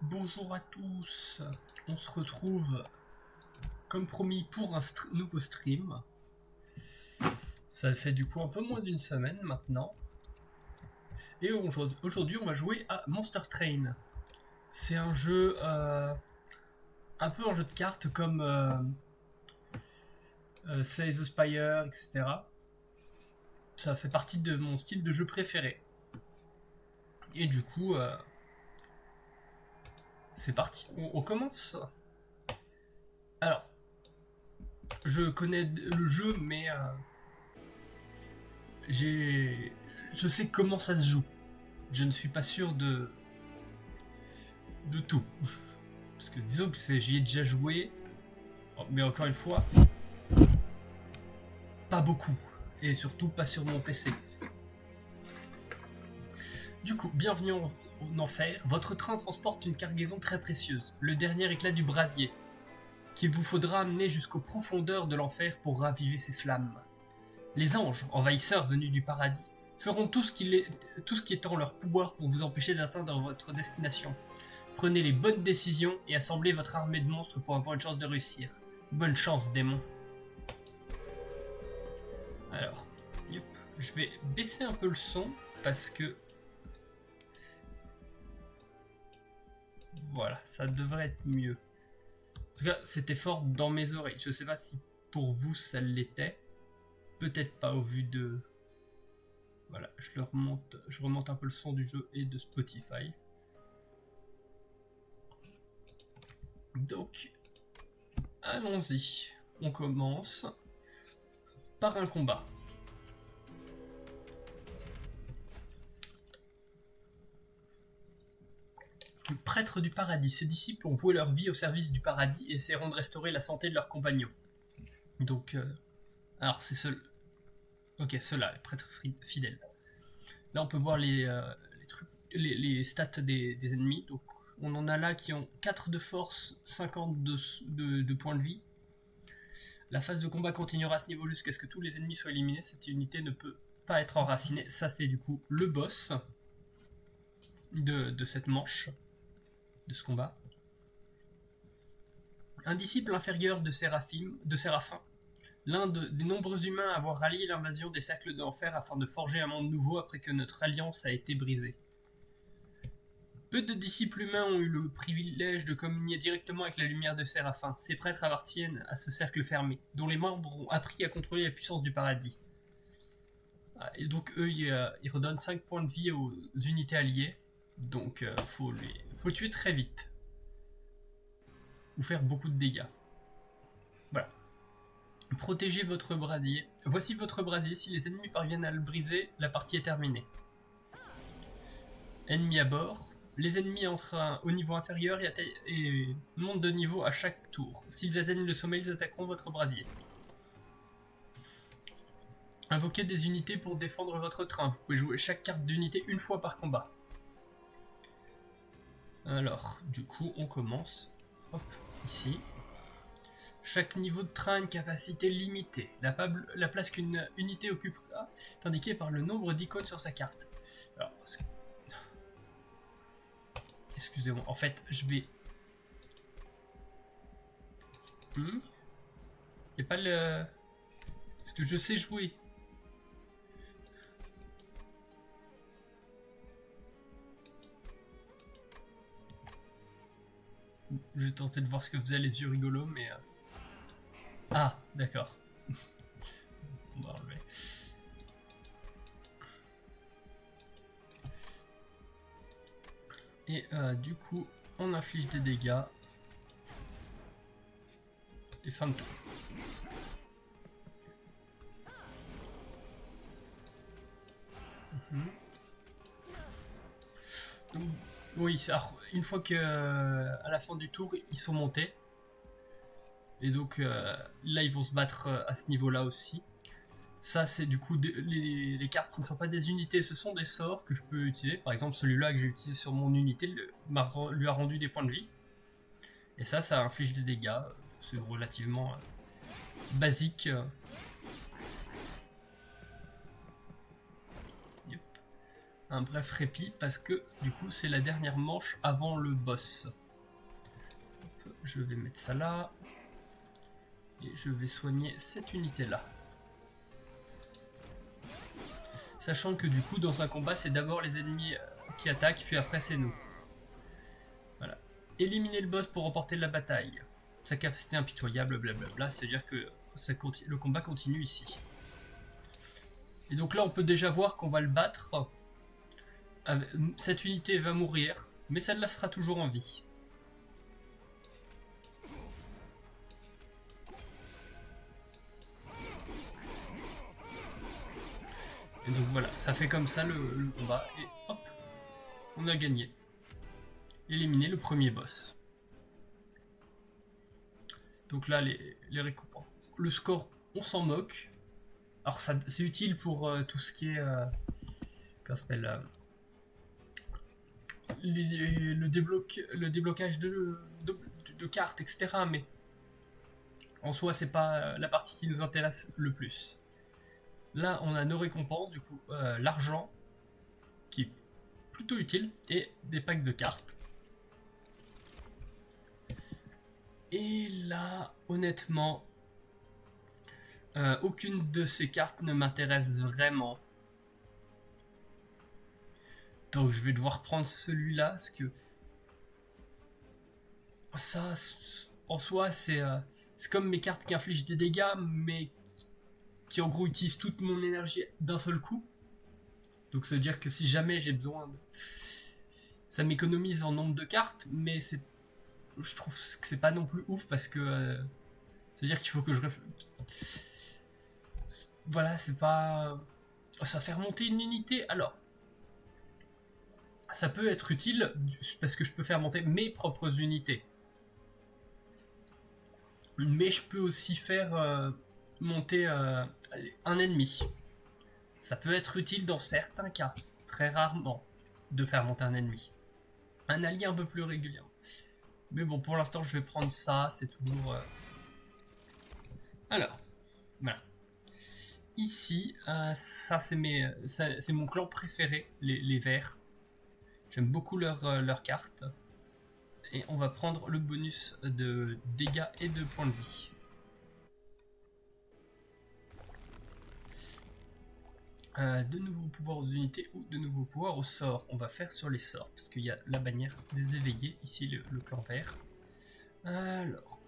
Bonjour à tous, on se retrouve comme promis pour un nouveau stream. Ça fait du coup un peu moins d'une semaine maintenant. Et aujourd'hui on va jouer à Monster Train. C'est un jeu un peu un jeu de cartes comme Slay the Spire, etc. Ça fait partie de mon style de jeu préféré. Et du coup, c'est parti, on commence. Alors, je connais le jeu, mais je sais comment ça se joue. Je ne suis pas sûr de tout. Parce que disons que j'y ai déjà joué, mais encore une fois, pas beaucoup. Et surtout pas sur mon PC. Du coup, bienvenue en enfer. Votre train transporte une cargaison très précieuse, le dernier éclat du brasier, qu'il vous faudra amener jusqu'aux profondeurs de l'enfer pour raviver ses flammes. Les anges, envahisseurs venus du paradis, feront tout ce qui est en leur pouvoir pour vous empêcher d'atteindre votre destination. Prenez les bonnes décisions et assemblez votre armée de monstres pour avoir une chance de réussir. Bonne chance, démon. Alors, yep, je vais baisser un peu le son parce que... Voilà, ça devrait être mieux. En tout cas, c'était fort dans mes oreilles. Je sais pas si pour vous ça l'était. Peut-être pas au vu de... Voilà, je remonte un peu le son du jeu et de Spotify. Donc, allons-y. On commence par un combat. Prêtres du paradis, ces disciples ont voué leur vie au service du paradis et essaieront de restaurer la santé de leurs compagnons. Donc, alors c'est ceux... Ok, ceux-là, les prêtres fidèles. Là, on peut voir les stats des ennemis. Donc, on en a là qui ont 4 de force, 50 de points de vie. La phase de combat continuera à ce niveau jusqu'à ce que tous les ennemis soient éliminés. Cette unité ne peut pas être enracinée. Ça, c'est du coup le boss de cette manche, de ce combat. Un disciple inférieur de Séraphin, l'un des nombreux humains à avoir rallié l'invasion des cercles d'enfer afin de forger un monde nouveau après que notre alliance a été brisée. Peu de disciples humains ont eu le privilège de communier directement avec la lumière de Séraphin. Ces prêtres appartiennent à ce cercle fermé, dont les membres ont appris à contrôler la puissance du paradis. Et donc eux, ils redonnent 5 points de vie aux unités alliées. Donc faut tuer très vite. Ou faire beaucoup de dégâts. Voilà. Protégez votre brasier. Voici votre brasier. Si les ennemis parviennent à le briser, la partie est terminée. Ennemis à bord. Les ennemis entrent au niveau inférieur et montent de niveau à chaque tour. S'ils atteignent le sommet, ils attaqueront votre brasier. Invoquez des unités pour défendre votre train. Vous pouvez jouer chaque carte d'unité une fois par combat. Alors, du coup, on commence. Hop, ici. Chaque niveau de train a une capacité limitée. La place qu'une unité occupera est indiquée par le nombre d'icônes sur sa carte. Alors, excusez-moi, en fait, je vais... Il n'y a pas le... Parce que je sais jouer. Je vais tenter de voir ce que faisaient les yeux rigolos, mais... Ah, d'accord. On va enlever. Et du coup, on inflige des dégâts. Et fin de tour. Donc, oui, une fois que à la fin du tour, ils sont montés. Et donc là, ils vont se battre à ce niveau-là aussi. Ça, c'est du coup les cartes qui ne sont pas des unités, ce sont des sorts que je peux utiliser. Par exemple, celui-là que j'ai utilisé sur mon unité lui a rendu des points de vie. Et ça inflige des dégâts. C'est relativement basique. Yep. un bref répit parce que du coup c'est la dernière manche avant le boss. Je vais mettre ça là. Et je vais soigner cette unité là. Sachant que du coup dans un combat c'est d'abord les ennemis qui attaquent puis après c'est nous. Voilà. Éliminer le boss pour remporter la bataille. Sa capacité impitoyable, blablabla, c'est-à-dire que le combat continue ici. Et donc là on peut déjà voir qu'on va le battre. Cette unité va mourir, mais celle-là sera toujours en vie. Et donc voilà, ça fait comme ça le combat, et hop, on a gagné. Éliminer le premier boss. Donc là, les récompenses. Le score, on s'en moque. Alors c'est utile pour tout ce qui est... comment ça s'appelle le déblocage de cartes, etc. Mais en soi, c'est pas la partie qui nous intéresse le plus. Là, on a nos récompenses, du coup, l'argent, qui est plutôt utile, et des packs de cartes. Et là, honnêtement, aucune de ces cartes ne m'intéresse vraiment. Donc je vais devoir prendre celui-là, parce que ça, en soi, c'est comme mes cartes qui infligent des dégâts, mais qui en gros utilisent toute mon énergie d'un seul coup. Donc ça veut dire que si jamais j'ai besoin de... Ça m'économise en nombre de cartes, mais je trouve que c'est pas non plus ouf, parce que... ça veut dire qu'il faut que je voilà, c'est pas... Ça fait remonter une unité, alors... Ça peut être utile, parce que je peux faire monter mes propres unités. Mais je peux aussi faire monter un ennemi. Ça peut être utile dans certains cas, très rarement, de faire monter un ennemi. Un allié un peu plus régulièrement. Mais bon, pour l'instant, je vais prendre ça, c'est toujours... Alors, voilà. Ici, ça c'est mon clan préféré, les verts. J'aime beaucoup leur carte. Et on va prendre le bonus de dégâts et de points de vie. De nouveaux pouvoirs aux unités ou de nouveaux pouvoirs aux sorts. On va faire sur les sorts, parce qu'il y a la bannière des éveillés, ici le clan vert. Alors,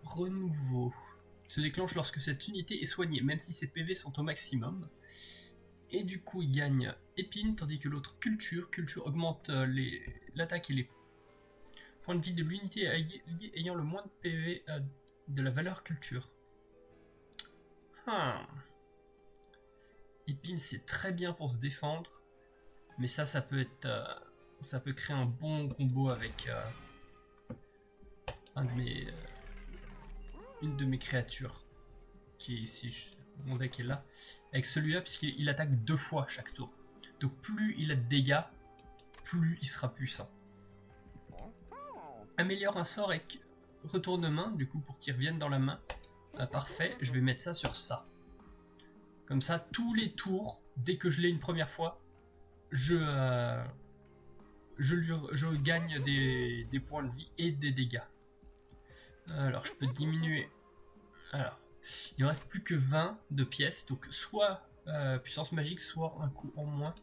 renouveau. Se déclenche lorsque cette unité est soignée, même si ses PV sont au maximum. Et du coup, il gagne épine, tandis que l'autre culture. Culture augmente l'attaque et les points de vie de l'unité ayant le moins de PV de la valeur culture. Épine, c'est très bien pour se défendre, mais ça peut être, ça peut créer un bon combo avec une de mes créatures qui est ici. Mon deck est là. Avec celui-là, puisqu'il attaque 2 fois chaque tour. Donc plus il a de dégâts, plus il sera puissant. Améliore un sort avec retourne-main, du coup pour qu'il revienne dans la main. Parfait, je vais mettre ça sur ça. Comme ça, tous les tours, dès que je l'ai une première fois, je gagne des points de vie et des dégâts. Alors, je peux diminuer... Alors, il ne reste plus que 20 de pièces, donc soit puissance magique, soit un coup en moins.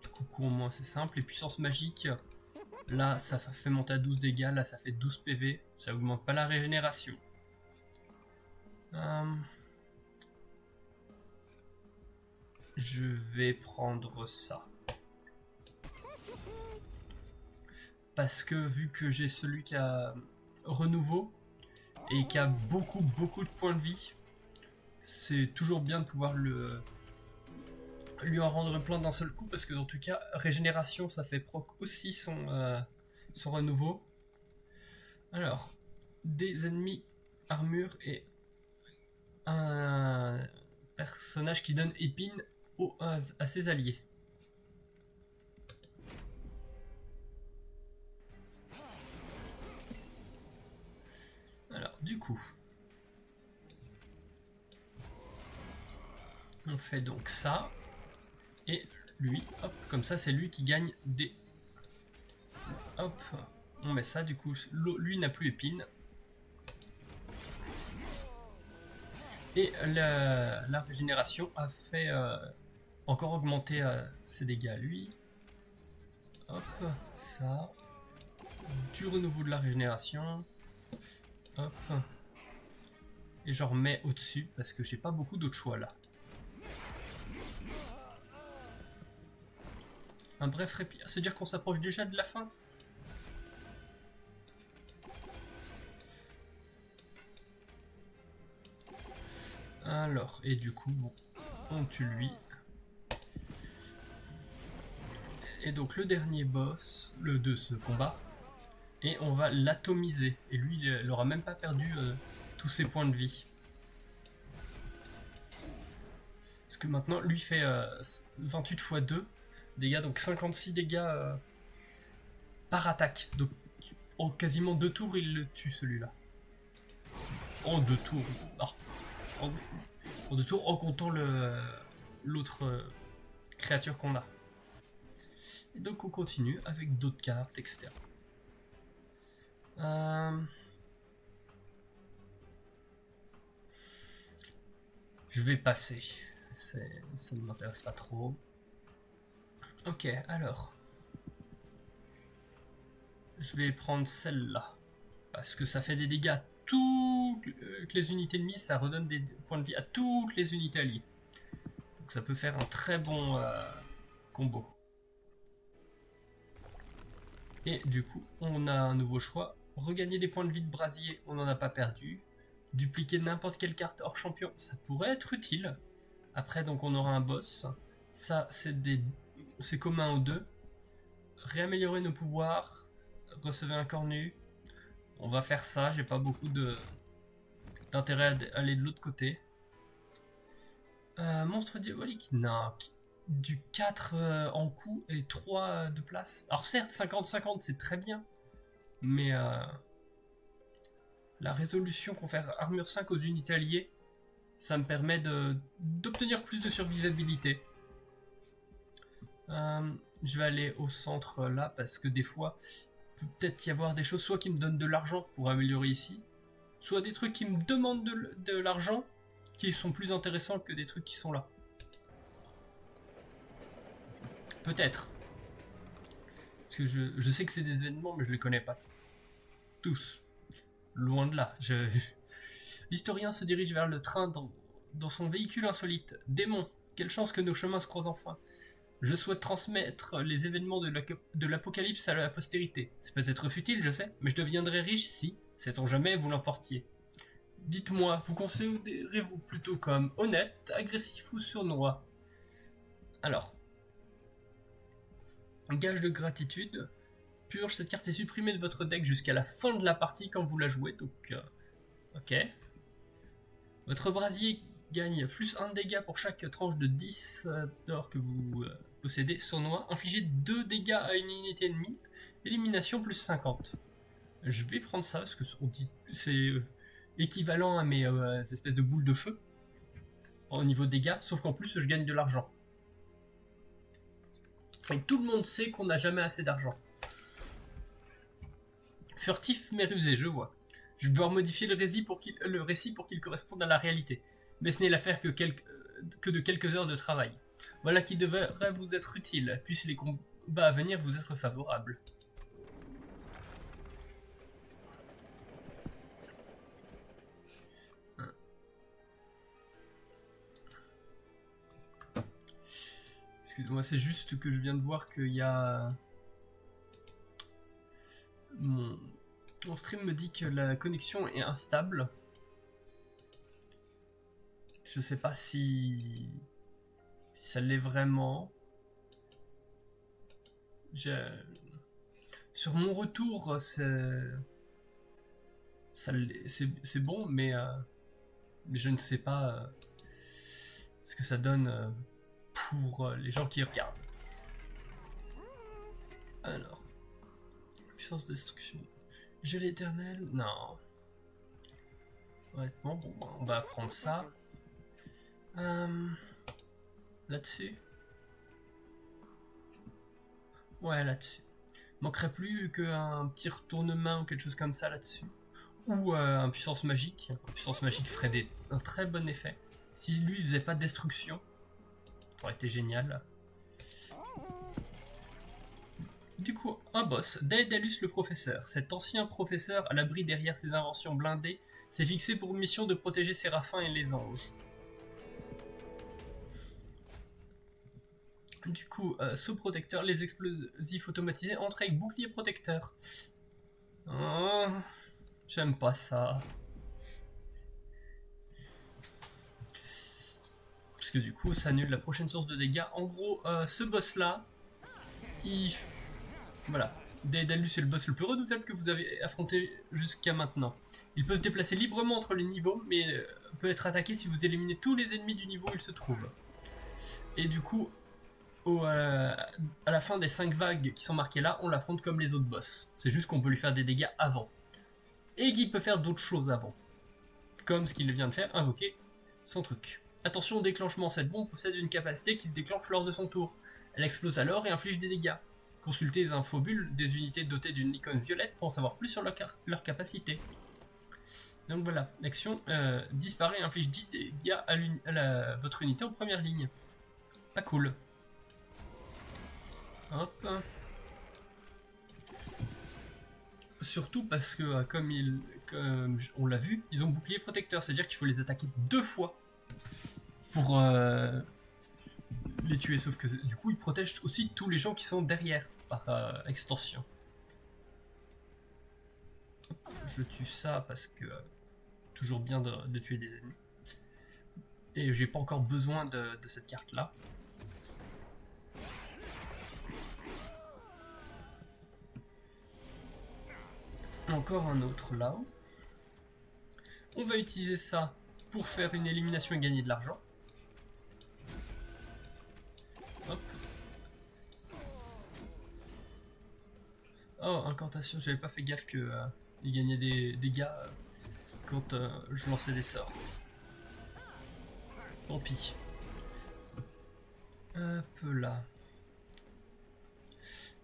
Du coup en moins, c'est simple. Et puissance magique, là, ça fait monter à 12 dégâts, là, ça fait 12 PV. Ça augmente pas la régénération. Je vais prendre ça. Parce que vu que j'ai celui qui a renouveau et qui a beaucoup de points de vie, c'est toujours bien de pouvoir lui en rendre plein d'un seul coup, parce que dans tout cas, régénération, ça fait proc aussi son renouveau. Alors, des ennemis, armure et un personnage qui donne épine à ses alliés. Alors, du coup, On fait donc ça. Et lui, hop, comme ça c'est lui qui gagne des... Hop, on met ça, du coup, lui n'a plus épine. Et la régénération a fait encore augmenter ses dégâts, lui. Hop, ça. Du renouveau de la régénération. Hop. Et j'en remets au-dessus, parce que j'ai pas beaucoup d'autres choix là. Un bref répit. C'est-à-dire qu'on s'approche déjà de la fin. Alors, et du coup, bon, on tue lui. Et donc le dernier boss, le de ce combat, et on va l'atomiser. Et lui, il n'aura même pas perdu tous ses points de vie. Parce que maintenant, lui fait 28 x 2 dégâts, donc 56 dégâts par attaque. Donc en quasiment 2 tours, il le tue celui-là. En 2 tours. Ah. En 2 tours, en comptant l'autre créature qu'on a. Et donc on continue avec d'autres cartes, etc. Je vais passer. Ça ne m'intéresse pas trop. Ok, alors. Je vais prendre celle-là. Parce que ça fait des dégâts à toutes les unités ennemies. Ça redonne des points de vie à toutes les unités alliées. Donc ça peut faire un très bon combo. Et du coup, on a un nouveau choix. Regagner des points de vie de brasier, on n'en a pas perdu. Dupliquer n'importe quelle carte hors champion, ça pourrait être utile. Après, donc on aura un boss. Ça, c'est commun aux deux. Réaméliorer nos pouvoirs. Recevez un corps nu. On va faire ça, j'ai pas beaucoup d'intérêt à aller de l'autre côté. Monstre diabolique, non. Du 4 en coup et 3 de place. Alors certes, 50-50, c'est très bien. Mais la résolution confère armure 5 aux unités alliées. Ça me permet d'obtenir plus de survivabilité. Je vais aller au centre là parce que des fois, il peut peut-être y avoir des choses soit qui me donnent de l'argent pour améliorer ici, soit des trucs qui me demandent de l'argent qui sont plus intéressants que des trucs qui sont là. Peut-être. Parce que je sais que c'est des événements, mais je les connais pas tous. Loin de là. L'historien se dirige vers le train dans son véhicule insolite. Démon, quelle chance que nos chemins se croisent enfin. Je souhaite transmettre les événements de l'apocalypse à la postérité. C'est peut-être futile, je sais, mais je deviendrai riche si, sait-on jamais, vous l'emportiez. Dites-moi, vous considérez-vous plutôt comme honnête, agressif ou sournois? Alors, gage de gratitude. Purge, cette carte est supprimée de votre deck jusqu'à la fin de la partie quand vous la jouez, donc... ok. Votre brasier gagne plus 1 dégât pour chaque tranche de 10 d'or que vous possédez. Sournois, infligez 2 dégâts à une unité ennemie. Élimination plus 50. Je vais prendre ça parce que c'est équivalent à mes espèces de boules de feu au niveau de dégâts, sauf qu'en plus je gagne de l'argent. Et tout le monde sait qu'on n'a jamais assez d'argent. Furtif mais rusé, je vois. Je vais devoir modifier le récit pour qu'il corresponde à la réalité. Mais ce n'est l'affaire que de quelques heures de travail. Voilà qui devrait vous être utile, puissent les combats à venir vous être favorables. Excuse-moi, c'est juste que je viens de voir qu'il y a... Mon stream me dit que la connexion est instable. Je sais pas si ça l'est vraiment. Sur mon retour, c'est bon, mais je ne sais pas ce que ça donne pour les gens qui regardent. Alors, puissance de destruction. Gel éternel, non. Honnêtement, bon, on va prendre ça. là-dessus. Ouais, là-dessus. Manquerait plus qu'un petit retournement ou quelque chose comme ça là-dessus. Ou un puissance magique. Un puissance magique ferait un très bon effet. Si lui il faisait pas de destruction, ça aurait été génial. Du coup, un boss, Daedalus le professeur. Cet ancien professeur, à l'abri derrière ses inventions blindées, s'est fixé pour mission de protéger Séraphin et les anges. Du coup, saut protecteur, les explosifs automatisés entrent avec bouclier protecteur. Oh, j'aime pas ça. Parce que du coup, ça annule la prochaine source de dégâts. En gros, ce boss-là, voilà. Daedalus est le boss le plus redoutable que vous avez affronté jusqu'à maintenant. Il peut se déplacer librement entre les niveaux, mais peut être attaqué si vous éliminez tous les ennemis du niveau où il se trouve. Et du coup, à la fin des 5 vagues qui sont marquées là, on l'affronte comme les autres boss. C'est juste qu'on peut lui faire des dégâts avant. Et qu'il peut faire d'autres choses avant. Comme ce qu'il vient de faire, invoquer son truc. Attention au déclenchement, cette bombe possède une capacité qui se déclenche lors de son tour. Elle explose alors et inflige des dégâts. Consultez les infobules des unités dotées d'une icône violette pour en savoir plus sur leur capacité. Donc voilà, l'action disparaît et inflige 10 dégâts à votre unité en première ligne. Pas cool. Hop. Surtout parce que, comme on l'a vu, ils ont bouclier protecteur, c'est-à-dire qu'il faut les attaquer 2 fois pour les tuer, sauf que du coup ils protègent aussi tous les gens qui sont derrière, par extension. Je tue ça parce que toujours bien de tuer des ennemis. Et j'ai pas encore besoin de cette carte là. Encore un autre là. On va utiliser ça pour faire une élimination et gagner de l'argent. Hop. Oh, incantation, j'avais pas fait gaffe que il gagnait des dégâts quand je lançais des sorts. Tant pis. Hop là.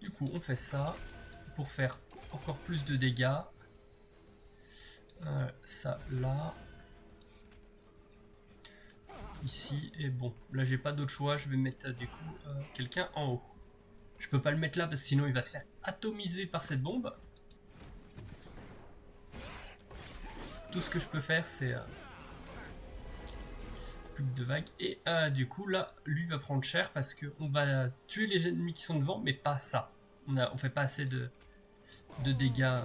Du coup, on fait ça pour faire encore plus de dégâts. Ça là. Ici, et bon, là j'ai pas d'autre choix, je vais mettre du coup quelqu'un en haut. Je peux pas le mettre là parce que sinon il va se faire atomiser par cette bombe. Tout ce que je peux faire c'est plus que 2 vagues. Et du coup là, lui va prendre cher parce qu'on va tuer les ennemis qui sont devant, mais pas ça. On fait pas assez de dégâts.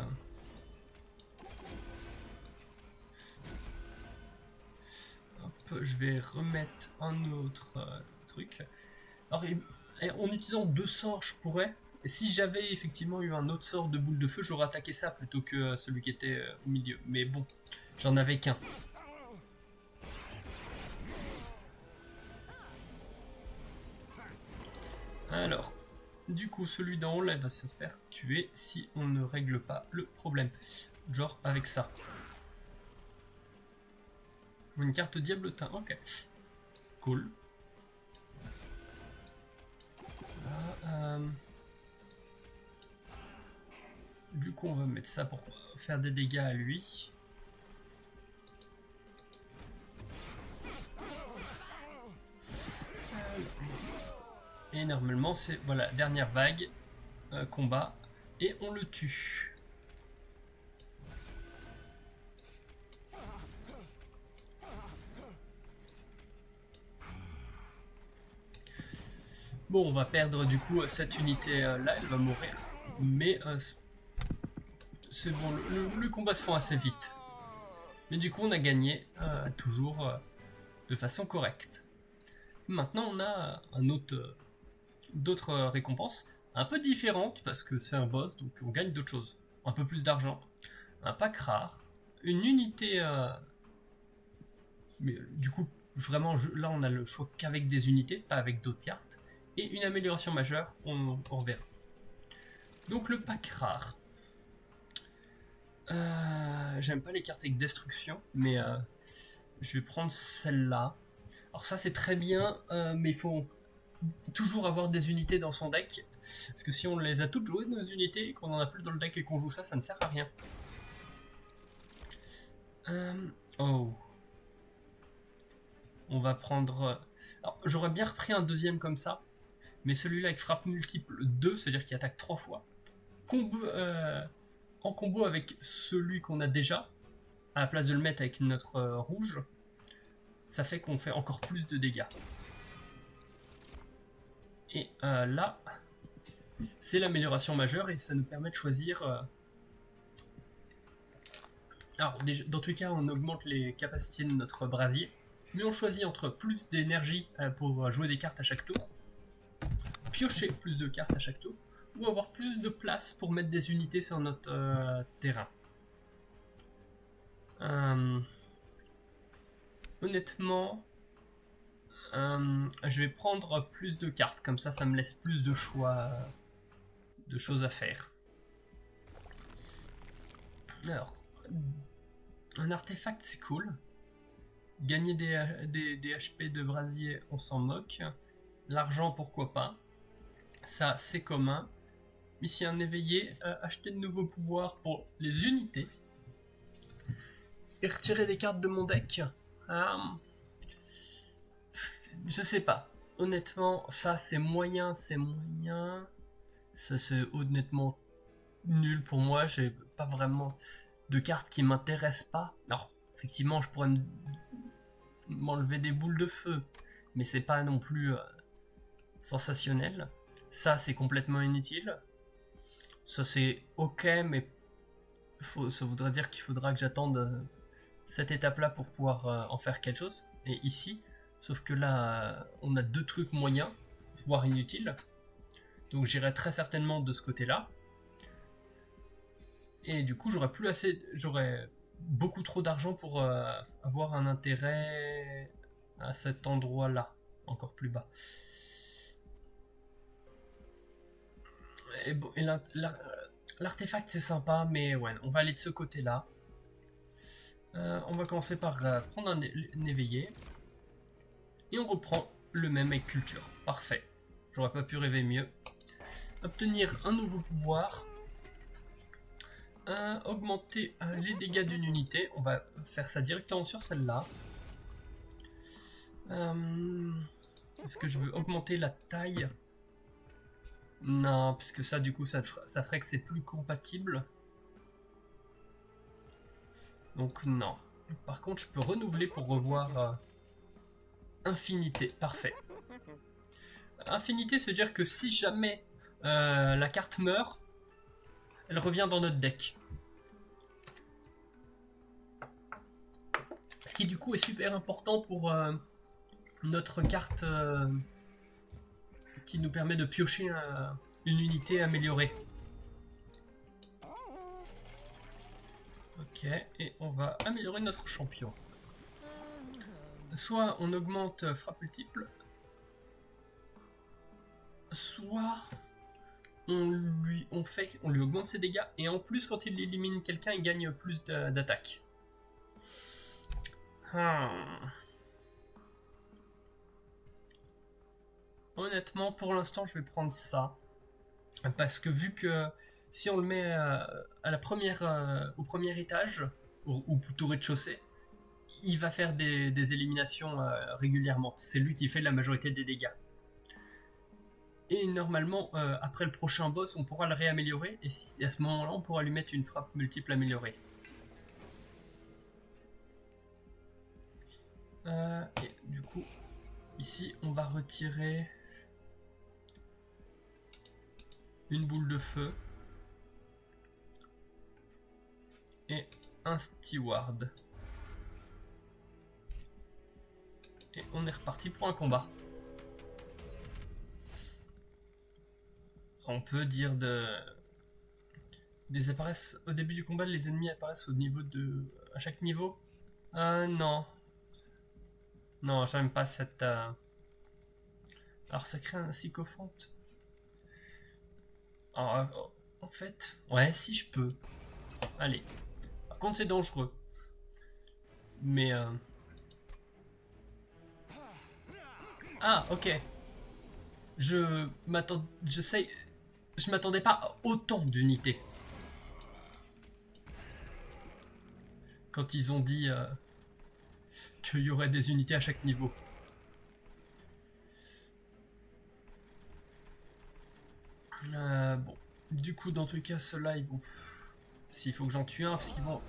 Hop, je vais remettre un autre truc. Alors, en utilisant 2 sorts, je pourrais. Si j'avais effectivement eu un autre sort de boule de feu, j'aurais attaqué ça plutôt que celui qui était au milieu. Mais bon, j'en avais qu'un. Alors, du coup, celui d'en haut là va se faire tuer si on ne règle pas le problème. Genre avec ça. Une carte diablotin, ok. Cool. Là, du coup, on va mettre ça pour faire des dégâts à lui. Et normalement, c'est voilà, dernière vague, combat, et on le tue. Bon, on va perdre du coup cette unité là, elle va mourir. Mais c'est bon, le combat se fait assez vite. Mais du coup, on a gagné toujours de façon correcte. Maintenant, on a d'autres récompenses un peu différentes parce que c'est un boss, donc on gagne d'autres choses. Un peu plus d'argent, un pack rare, une unité. Mais du coup, vraiment, là, on a le choix qu'avec des unités, pas avec d'autres cartes. Et une amélioration majeure, on reverra. Donc le pack rare. J'aime pas les cartes avec destruction, mais je vais prendre celle-là. Alors ça c'est très bien, mais il faut toujours avoir des unités dans son deck. Parce que si on les a toutes jouées nos unités, et qu'on en a plus dans le deck et qu'on joue ça, ça ne sert à rien. Oh. On va prendre... Alors j'aurais bien repris un deuxième comme ça, mais celui-là avec frappe multiple 2, c'est-à-dire qu'il attaque 3 fois. En combo avec celui qu'on a déjà, à la place de le mettre avec notre rouge, ça fait qu'on fait encore plus de dégâts. Et là, c'est l'amélioration majeure et ça nous permet de choisir... Alors, déjà, dans tous les cas, on augmente les capacités de notre brasier, mais on choisit entre plus d'énergie pour jouer des cartes à chaque tour, piocher plus de cartes à chaque tour, ou avoir plus de place pour mettre des unités sur notre terrain. Honnêtement, je vais prendre plus de cartes, comme ça me laisse plus de choix, de choses à faire. Alors, un artefact c'est cool. Gagner des HP de brasier, on s'en moque. L'argent, pourquoi pas. Ça, c'est commun. Ici, un éveillé, acheter de nouveaux pouvoirs pour les unités. Et retirer des cartes de mon deck. Je sais pas. Honnêtement, ça, c'est moyen, c'est moyen. Ça, c'est honnêtement nul pour moi. J'ai pas vraiment de cartes qui m'intéressent pas. Alors, effectivement, je pourrais m'enlever des boules de feu, mais c'est pas non plus sensationnel. Ça, c'est complètement inutile. Ça, c'est ok, mais ça voudrait dire qu'il faudra que j'attende cette étape-là pour pouvoir en faire quelque chose. Et ici, sauf que là, on a deux trucs moyens, voire inutiles. Donc j'irai très certainement de ce côté-là. Et du coup, j'aurais beaucoup trop d'argent pour avoir un intérêt à cet endroit-là, encore plus bas. Et bon, l'artefact c'est sympa, mais ouais, on va aller de ce côté-là. On va commencer par prendre un éveillé. Et on reprend le même avec culture. Parfait. J'aurais pas pu rêver mieux. Obtenir un nouveau pouvoir. Augmenter les dégâts d'une unité. On va faire ça directement sur celle-là. Est-ce que je veux augmenter la taille? Non, parce que ça, du coup, ça ferait que c'est plus compatible. Donc non. Par contre, je peux renouveler pour revoir infinité. Parfait. Infinité, ça veut dire que si jamais la carte meurt, elle revient dans notre deck. Ce qui du coup est super important pour notre carte qui nous permet de piocher une unité améliorée. Ok, et on va améliorer notre champion. Soit on augmente frappe multiple, soit on lui augmente ses dégâts, et en plus quand il élimine quelqu'un, il gagne plus d'attaque. Honnêtement, pour l'instant, je vais prendre ça. Parce que vu que si on le met à la au premier étage, ou plutôt rez-de-chaussée, il va faire des éliminations régulièrement. C'est lui qui fait la majorité des dégâts. Et normalement, après le prochain boss, on pourra le réaméliorer. Et à ce moment-là, on pourra lui mettre une frappe multiple améliorée. Et du coup, ici, on va retirer une boule de feu et un steward. Et on est reparti pour un combat. On peut dire des apparaissent au début du combat, les ennemis apparaissent à chaque niveau. Non. Non, j'aime pas cette... Alors ça crée un sycophante. En fait, ouais, si je peux. Allez. Par contre, c'est dangereux. Mais Ah, ok. Je m'attendais pas à autant d'unités. Quand ils ont dit qu'il y aurait des unités à chaque niveau. Bon. Du coup, dans tous les cas, ceux-là, ils vont... S'il faut que j'en tue un, parce qu'ils vont...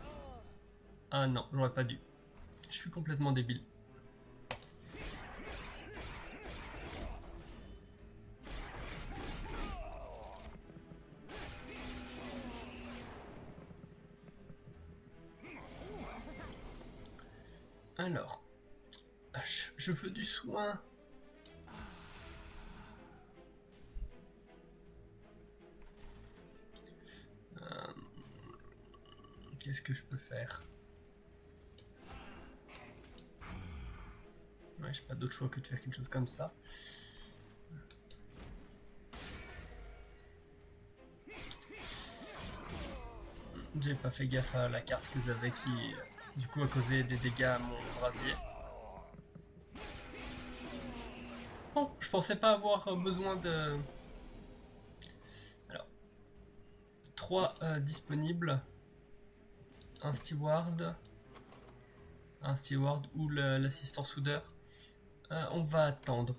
Ah non, j'aurais pas dû. Je suis complètement débile. Alors, je veux du soin. Qu'est-ce que je peux faire? Ouais, j'ai pas d'autre choix que de faire quelque chose comme ça. J'ai pas fait gaffe à la carte que j'avais qui, du coup, a causé des dégâts à mon brasier. Bon, je pensais pas avoir besoin de... Alors, 3 disponibles. Un steward ou l'assistant soudeur. On va attendre.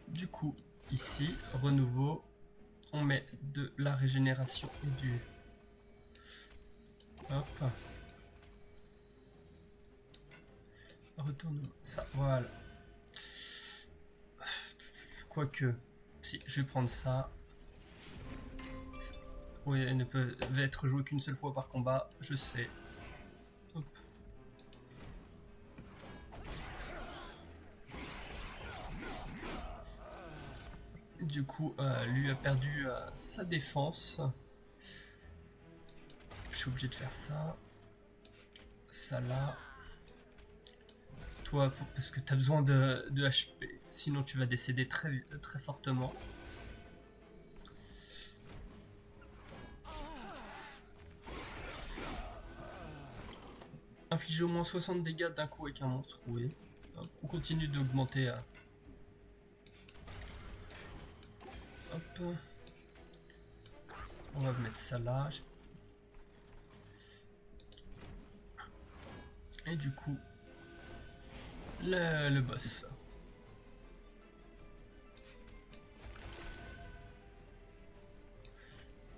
Du coup, ici, renouveau, on met de la régénération et du... Hop. Retourne ça, voilà. Quoique, si, je vais prendre ça. Oui, elle ne peut être jouée qu'une seule fois par combat, je sais. Hop. Du coup, lui a perdu sa défense. Je suis obligé de faire ça. Ça là. Toi, parce que tu as besoin de HP, sinon tu vas décéder très, très fortement. Infliger au moins 60 dégâts d'un coup avec un monstre, oui. Hop, on continue d'augmenter. Hop. On va mettre ça là. Et du coup, le boss.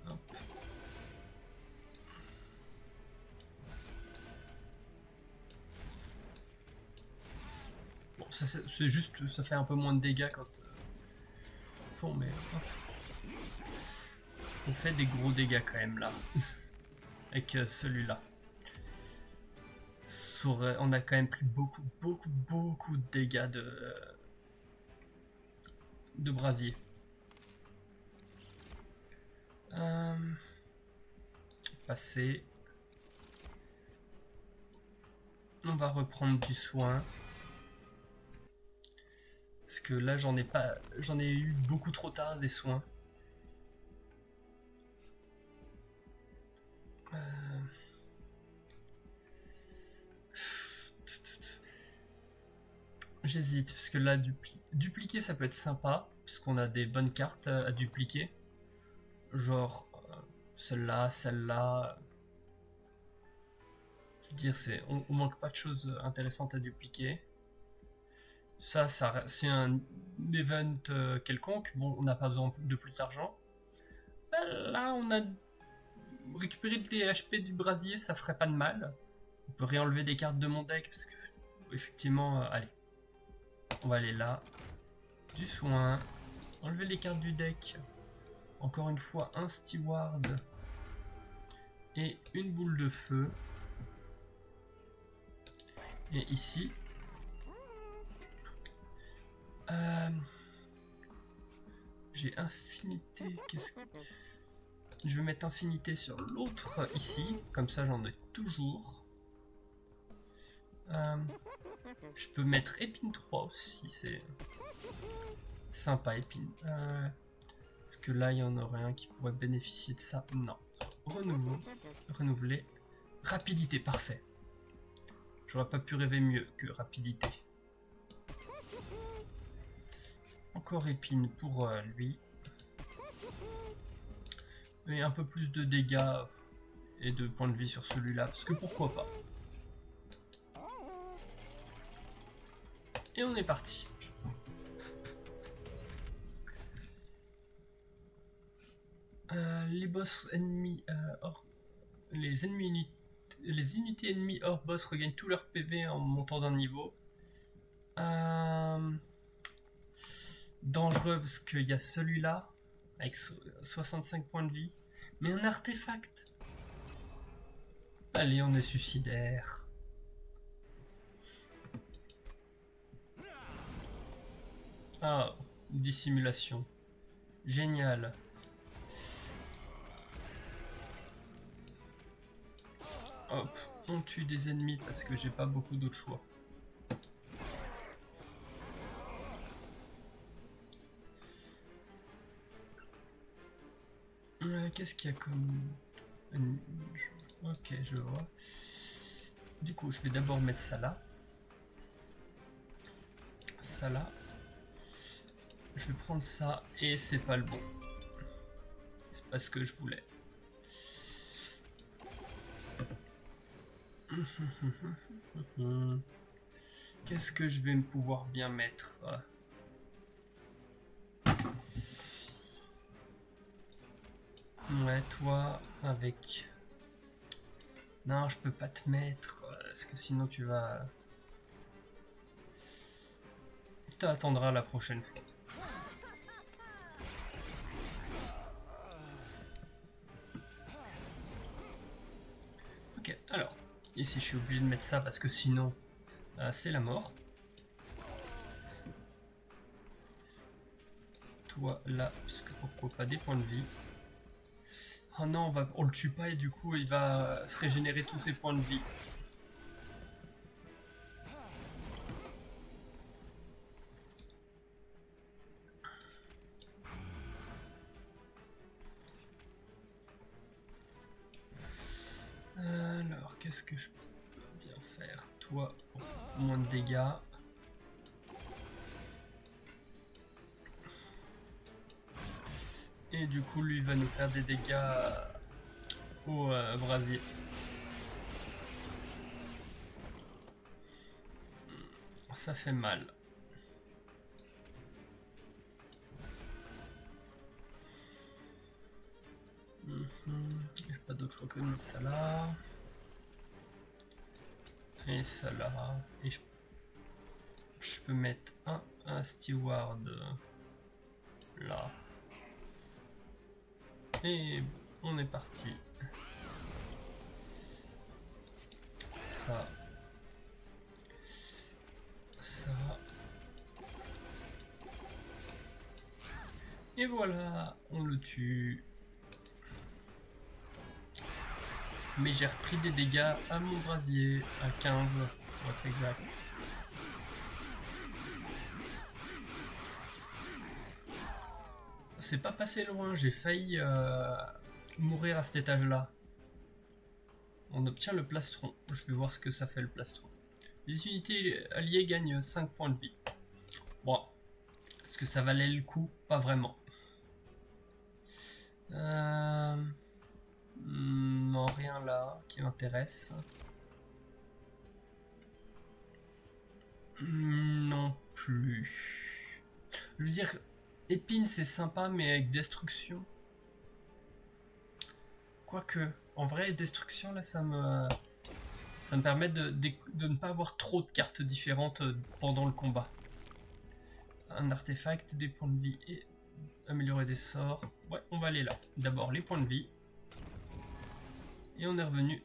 Hop. Bon, c'est juste, ça fait un peu moins de dégâts quand font, mais hop. On fait des gros dégâts quand même là, avec celui-là. On a quand même pris beaucoup de dégâts de brasier. Passer. On va reprendre du soin. Parce que là j'en ai eu beaucoup trop tard des soins. J'hésite, parce que là, dupliquer ça peut être sympa, parce qu'on a des bonnes cartes à dupliquer. Genre, celle-là, celle-là. Je veux dire, on manque pas de choses intéressantes à dupliquer. Ça c'est un event quelconque. Bon, on n'a pas besoin de plus d'argent. Là, on a récupéré des HP du brasier, ça ferait pas de mal. On peut réenlever des cartes de mon deck, parce que, effectivement, allez. On va aller là. Du soin. Enlever les cartes du deck. Encore une fois, un steward. Et une boule de feu. Et ici. J'ai infinité. Qu'est-ce que... Je vais mettre infinité sur l'autre ici. Comme ça, j'en ai toujours. Je peux mettre épine 3 aussi. C'est sympa, épine. Est-ce que là, il y en aurait un qui pourrait bénéficier de ça? Non. Renouveler. Rapidité, parfait. J'aurais pas pu rêver mieux que rapidité. encore épine pour lui. Et un peu plus de dégâts et de points de vie sur celui-là, parce que pourquoi pas. Et on est parti. Les boss ennemis les unités ennemies hors boss regagnent tout leur PV en montant d'un niveau. Dangereux parce qu'il y a celui-là avec 65 points de vie, mais un artefact. Allez, on est suicidaire. Ah, dissimulation. Génial. Hop, on tue des ennemis parce que j'ai pas beaucoup d'autres choix. Qu'est-ce qu'il y a comme... Ok, je vois. Du coup, je vais d'abord mettre ça là. Ça là. Je vais prendre ça et c'est pas le bon. C'est pas ce que je voulais. Qu'est-ce que je vais pouvoir bien mettre? Ouais, toi, avec... Non, je peux pas te mettre, parce que sinon tu vas... Tu attendras la prochaine fois. Ok, alors, ici je suis obligé de mettre ça parce que sinon, c'est la mort. Toi, là, parce que pourquoi pas des points de vie. Oh non, on le tue pas et du coup il va se régénérer tous ses points de vie. Alors, qu'est-ce que je peux bien faire? Toi, pour moins de dégâts. Et du coup, lui va nous faire des dégâts au brasier. Ça fait mal. J'ai pas d'autre choix que de mettre ça là. Et ça là. Et je peux mettre un steward là. Et on est parti. Ça. Ça. Et voilà, on le tue. Mais j'ai repris des dégâts à mon brasier, à 15 pour être exact. C'est pas passé loin, j'ai failli mourir à cet étage-là. On obtient le plastron. Je vais voir ce que ça fait le plastron. Les unités alliées gagnent 5 points de vie. Bon, est-ce que ça valait le coup? Pas vraiment. Non, rien là qui m'intéresse. Non plus. Je veux dire, épine c'est sympa, mais avec destruction. Quoique, en vrai, destruction là, ça me permet de ne pas avoir trop de cartes différentes pendant le combat. Un artefact, des points de vie et améliorer des sorts. Ouais, on va aller là. D'abord les points de vie. Et on est revenu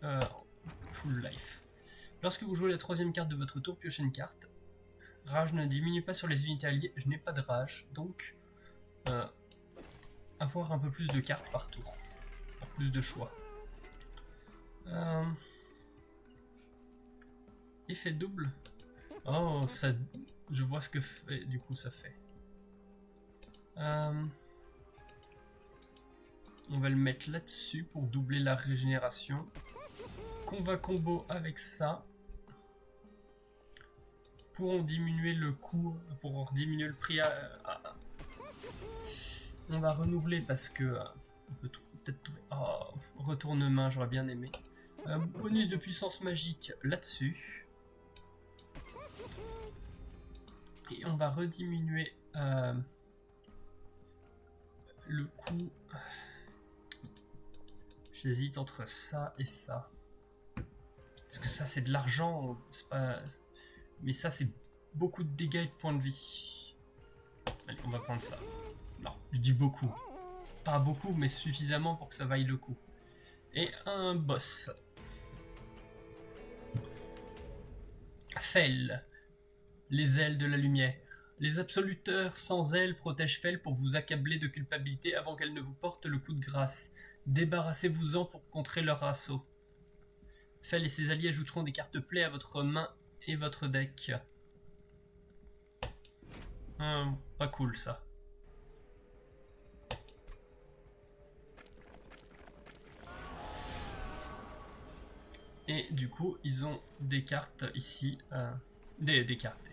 full life. Lorsque vous jouez la troisième carte de votre tour, piochez une carte. Rage ne diminue pas sur les unités alliées. Je n'ai pas de rage, donc avoir un peu plus de cartes par tour. Plus de choix. Effet double. Oh, ça... Je vois ce que fait, du coup ça fait. On va le mettre là-dessus pour doubler la régénération. Qu'on va combo avec ça. Pour en diminuer le coût, pour en diminuer le prix On va renouveler parce que on peut peut-être trouver. Oh, retourne-main, j'aurais bien aimé. Bonus de puissance magique là-dessus. Et on va rediminuer le coût. J'hésite entre ça et ça. Parce que ça c'est de l'argent, mais ça c'est beaucoup de dégâts et de points de vie. Allez, on va prendre ça. Non, je dis beaucoup. Pas beaucoup, mais suffisamment pour que ça vaille le coup. Et un boss. Fel. Les ailes de la lumière. Les absoluteurs sans ailes protègent Fel pour vous accabler de culpabilité avant qu'elle ne vous porte le coup de grâce. Débarrassez-vous-en pour contrer leur assaut. Fel et ses alliés ajouteront des cartes play à votre main et votre deck. Pas cool ça. Et du coup, ils ont des cartes ici. Des cartes.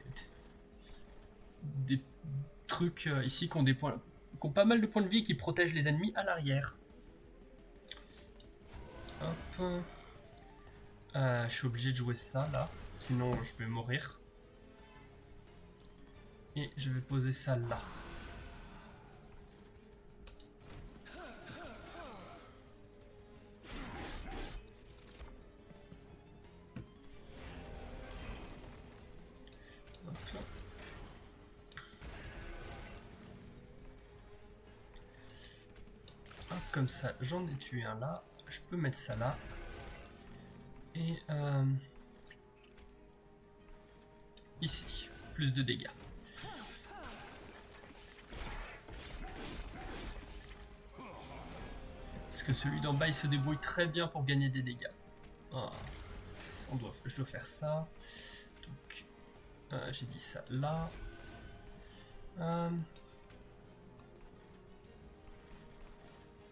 Des trucs ici qui ont, qui ont pas mal de points de vie et qui protègent les ennemis à l'arrière. Hop. Je suis obligé de jouer ça là. Sinon, je vais mourir. Et je vais poser ça là. Comme ça, j'en ai tué un là. Je peux mettre ça là. Et ici, plus de dégâts. Parce que celui d'en bas, il se débrouille très bien pour gagner des dégâts. Oh, je dois faire ça. Donc, j'ai dit ça là.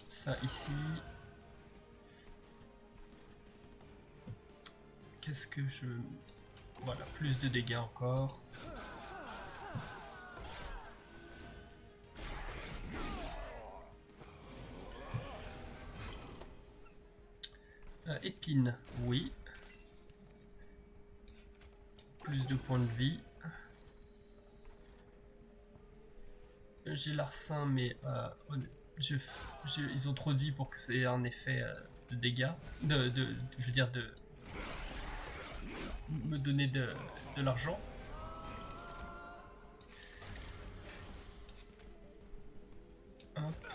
Ça ici. Qu'est-ce que je... Voilà, plus de dégâts encore. Épine, oui. Plus de points de vie. J'ai l'arcin, mais ils ont trop de vie pour que c'est un effet de dégâts. Je veux dire, de me donner de l'argent. Hop.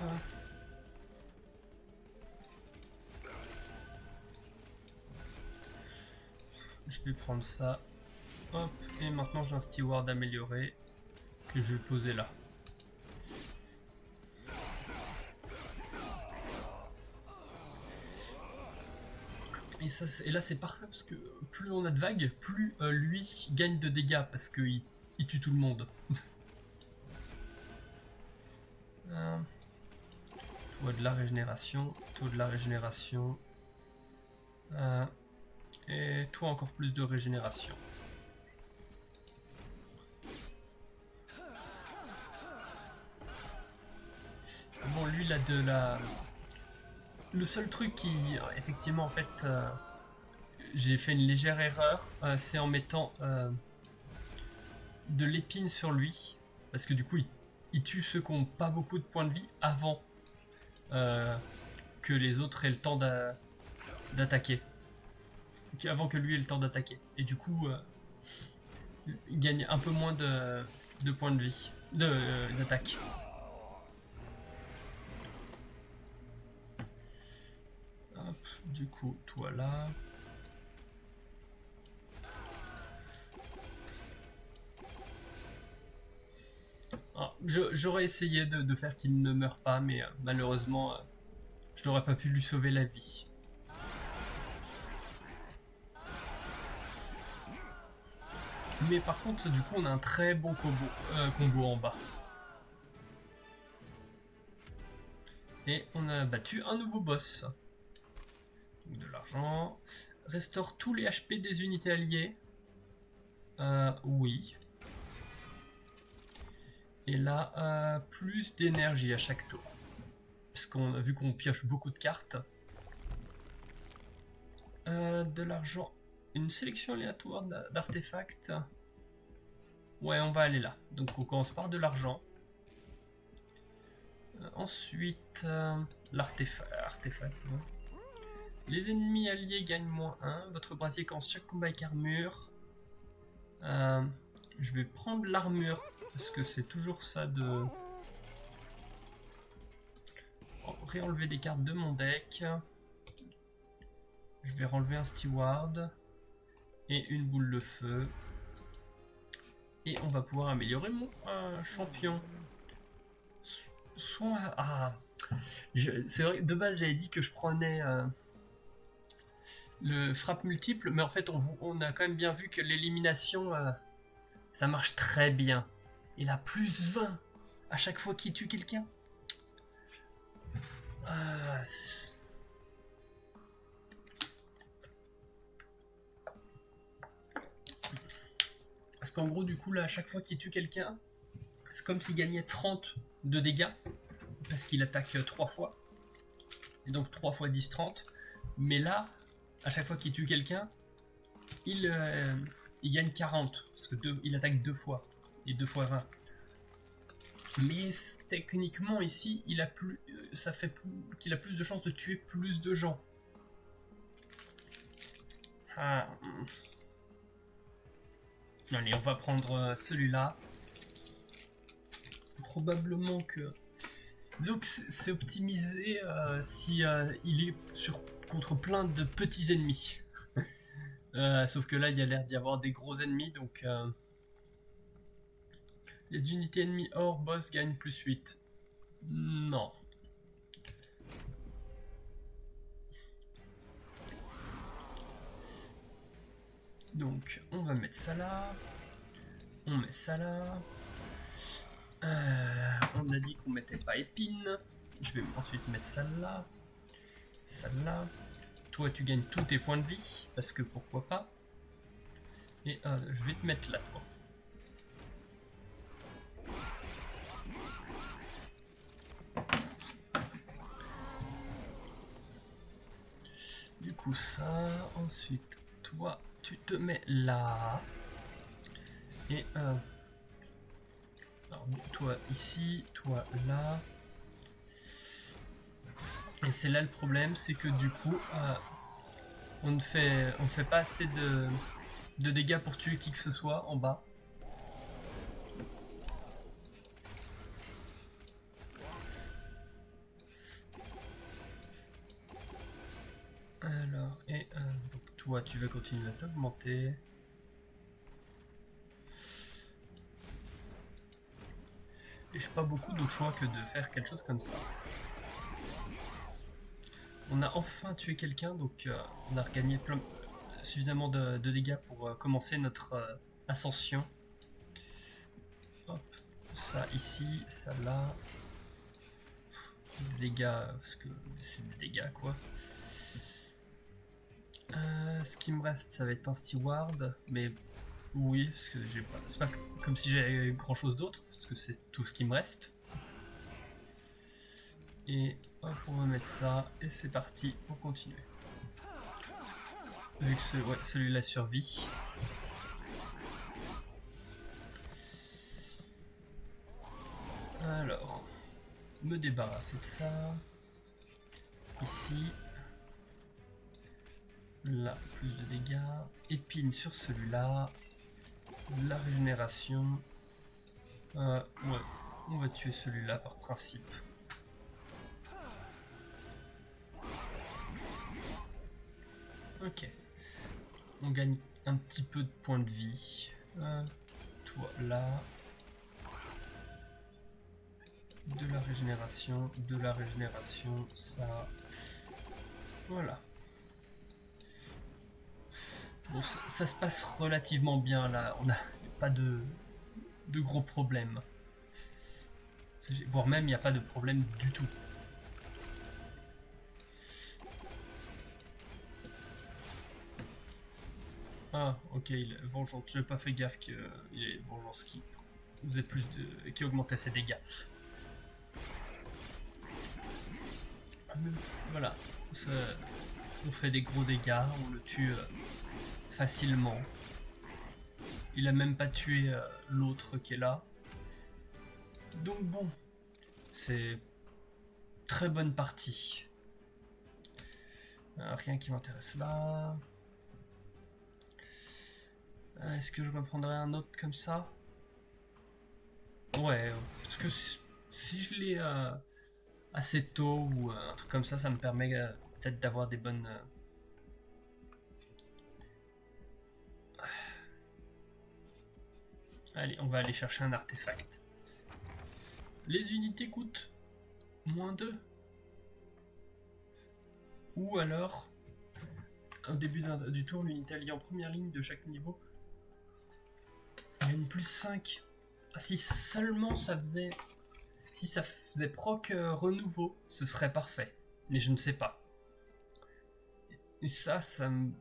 Je vais prendre ça. Hop. Et maintenant j'ai un steward amélioré que je vais poser là. Et là c'est parfait parce que plus on a de vagues, plus lui gagne de dégâts parce qu'il tue tout le monde. Taux de la régénération, taux de la régénération. Et toi encore plus de régénération. Bon, lui il a de la... Le seul truc qui, effectivement, en fait, j'ai fait une légère erreur, c'est en mettant de l'épine sur lui, parce que du coup, il tue ceux qui n'ont pas beaucoup de points de vie avant que les autres aient le temps d'attaquer. Avant que lui ait le temps d'attaquer. Et du coup, il gagne un peu moins de points de vie, d'attaque. Hop, du coup, toi là. Ah, j'aurais essayé de faire qu'il ne meure pas, mais malheureusement, je n'aurais pas pu lui sauver la vie. Mais par contre, du coup, on a un très bon combo en bas. Et on a battu un nouveau boss. Donc de l'argent. Restaure tous les HP des unités alliées. Oui. Et là, plus d'énergie à chaque tour. Parce qu'on a vu qu'on pioche beaucoup de cartes. De l'argent. Une sélection aléatoire d'artefacts. Ouais, on va aller là. Donc on commence par de l'argent. Ensuite, l'artefact. Ouais. Les ennemis alliés gagnent -1. Votre brasier quand chaque combat avec armure. Je vais prendre l'armure. Parce que c'est toujours ça de... réenlever des cartes de mon deck. Je vais renlever un steward. Et une boule de feu. Et on va pouvoir améliorer mon champion. Soit... Ah, c'est vrai, de base j'avais dit que je prenais le frappe multiple, mais en fait on a quand même bien vu que l'élimination, ça marche très bien. Il a +20 à chaque fois qu'il tue quelqu'un. Parce qu'en gros du coup là à chaque fois qu'il tue quelqu'un, c'est comme s'il gagnait 30 de dégâts, parce qu'il attaque 3 fois. Et donc 3 fois 10, 30. Mais là, à chaque fois qu'il tue quelqu'un, il gagne 40. Parce que il attaque 2 fois. Et 2 fois 20. Mais techniquement ici, il a plus, ça fait qu'il a plus de chances de tuer plus de gens. Allez, on va prendre celui-là. Probablement que... Disons que c'est optimisé si il est contre plein de petits ennemis. Sauf que là, il y a l'air d'y avoir des gros ennemis, donc... Les unités ennemies hors boss gagnent +8. Non. Donc, on va mettre ça là. On met ça là. On a dit qu'on mettait pas épine. Je vais ensuite mettre ça là. Ça là. Toi, tu gagnes tous tes points de vie. Parce que pourquoi pas. Et je vais te mettre là, toi. Du coup, ça. Ensuite, toi, tu te mets là. Et alors, toi ici, toi là. Et c'est là le problème, c'est que du coup, on ne fait pas assez de dégâts pour tuer qui que ce soit en bas. Alors, et donc toi, tu vas continuer à t'augmenter. Et je n'ai pas beaucoup d'autres choix que de faire quelque chose comme ça. On a enfin tué quelqu'un, donc on a regagné suffisamment de dégâts pour commencer notre ascension. Hop, ça ici, ça là. Des dégâts, parce que c'est des dégâts quoi. Ce qui me reste, ça va être un steward, mais oui, parce que c'est pas comme si j'avais grand chose d'autre, parce que c'est tout ce qui me reste. Et hop, on va mettre ça, et c'est parti pour continuer. Vu que celui-là survit. Alors, me débarrasser de ça. Ici. Là, plus de dégâts. Épine sur celui-là. La régénération. Ouais, on va tuer celui-là par principe. Ok. On gagne un petit peu de points de vie. Toi là. De la régénération, ça. Voilà. Bon, ça se passe relativement bien là, on n'a pas de gros problèmes. Voire même il n'y a pas de problème du tout. Ah ok, il est vengeance, j'ai pas fait gaffe qu'il est vengeance qui. faisait plus de, qui augmentait ses dégâts. Voilà, ça, on fait des gros dégâts, on le tue facilement. Il a même pas tué l'autre qui est là. Donc bon, c'est très bonne partie. Rien qui m'intéresse là. Est-ce que je reprendrai un autre comme ça? Ouais, parce que si je l'ai assez tôt ou un truc comme ça me permet peut-être d'avoir des bonnes... Allez, on va aller chercher un artefact. Les unités coûtent moins 2. Ou alors, au début du tour, l'unité alliée en première ligne de chaque niveau, il y a une plus 5. Ah, si seulement ça faisait... Si ça faisait proc renouveau, ce serait parfait. Mais je ne sais pas. Et ça me...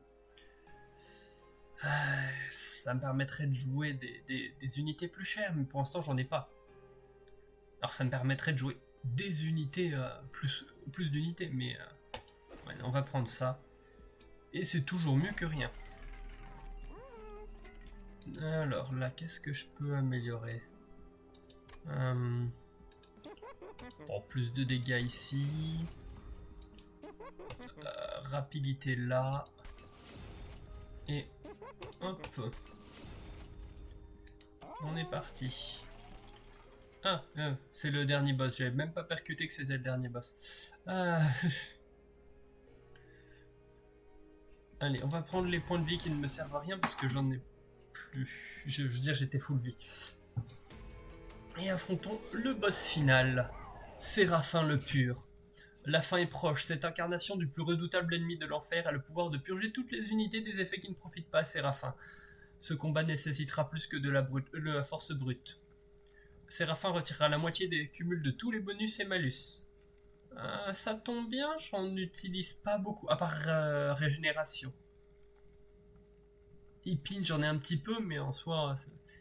ça me permettrait de jouer des unités plus chères, mais pour l'instant j'en ai pas. Alors ça me permettrait de jouer des unités, plus d'unités, mais ouais, on va prendre ça. Et c'est toujours mieux que rien. Alors là, qu'est-ce que je peux améliorer? Bon, plus de dégâts ici. Rapidité là. Et hop. On est parti. Ah, c'est le dernier boss. J'avais même pas percuté que c'était le dernier boss. Allez, on va prendre les points de vie qui ne me servent à rien parce que j'en ai plus. Je veux dire, j'étais full vie. Et affrontons le boss final. Séraphin le Pur. La fin est proche. Cette incarnation du plus redoutable ennemi de l'enfer a le pouvoir de purger toutes les unités des effets qui ne profitent pas à Séraphin. Ce combat nécessitera plus que de la force brute. Séraphin retirera la moitié des cumuls de tous les bonus et malus. Ça tombe bien, j'en utilise pas beaucoup, à part régénération. Épine, j'en ai un petit peu, mais en soi,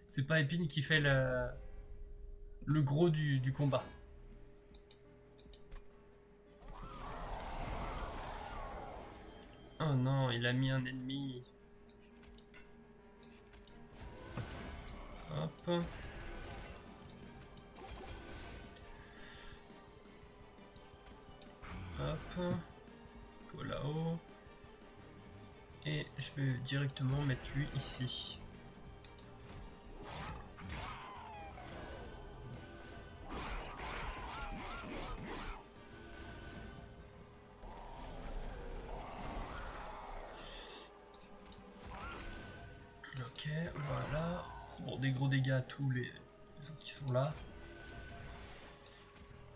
c'est pas Épine qui fait le gros du combat. Oh non, il a mis un ennemi. Hop. Hop. Go là-haut. Et je vais directement mettre lui ici. Ok, voilà. Bon, des gros dégâts à tous les autres qui sont là.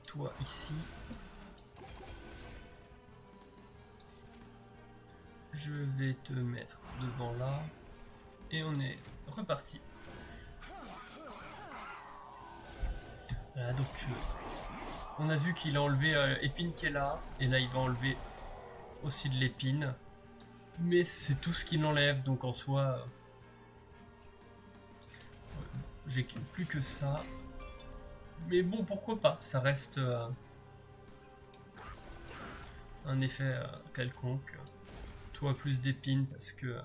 Toi ici. Je vais te mettre devant là. Et on est reparti. Voilà, donc on a vu qu'il a enlevé Épine qui est là. Et là il va enlever aussi de l'épine. Mais c'est tout ce qu'il enlève, donc en soi... j'ai plus que ça. Mais bon, pourquoi pas, ça reste un effet quelconque. Toi plus d'épines parce que...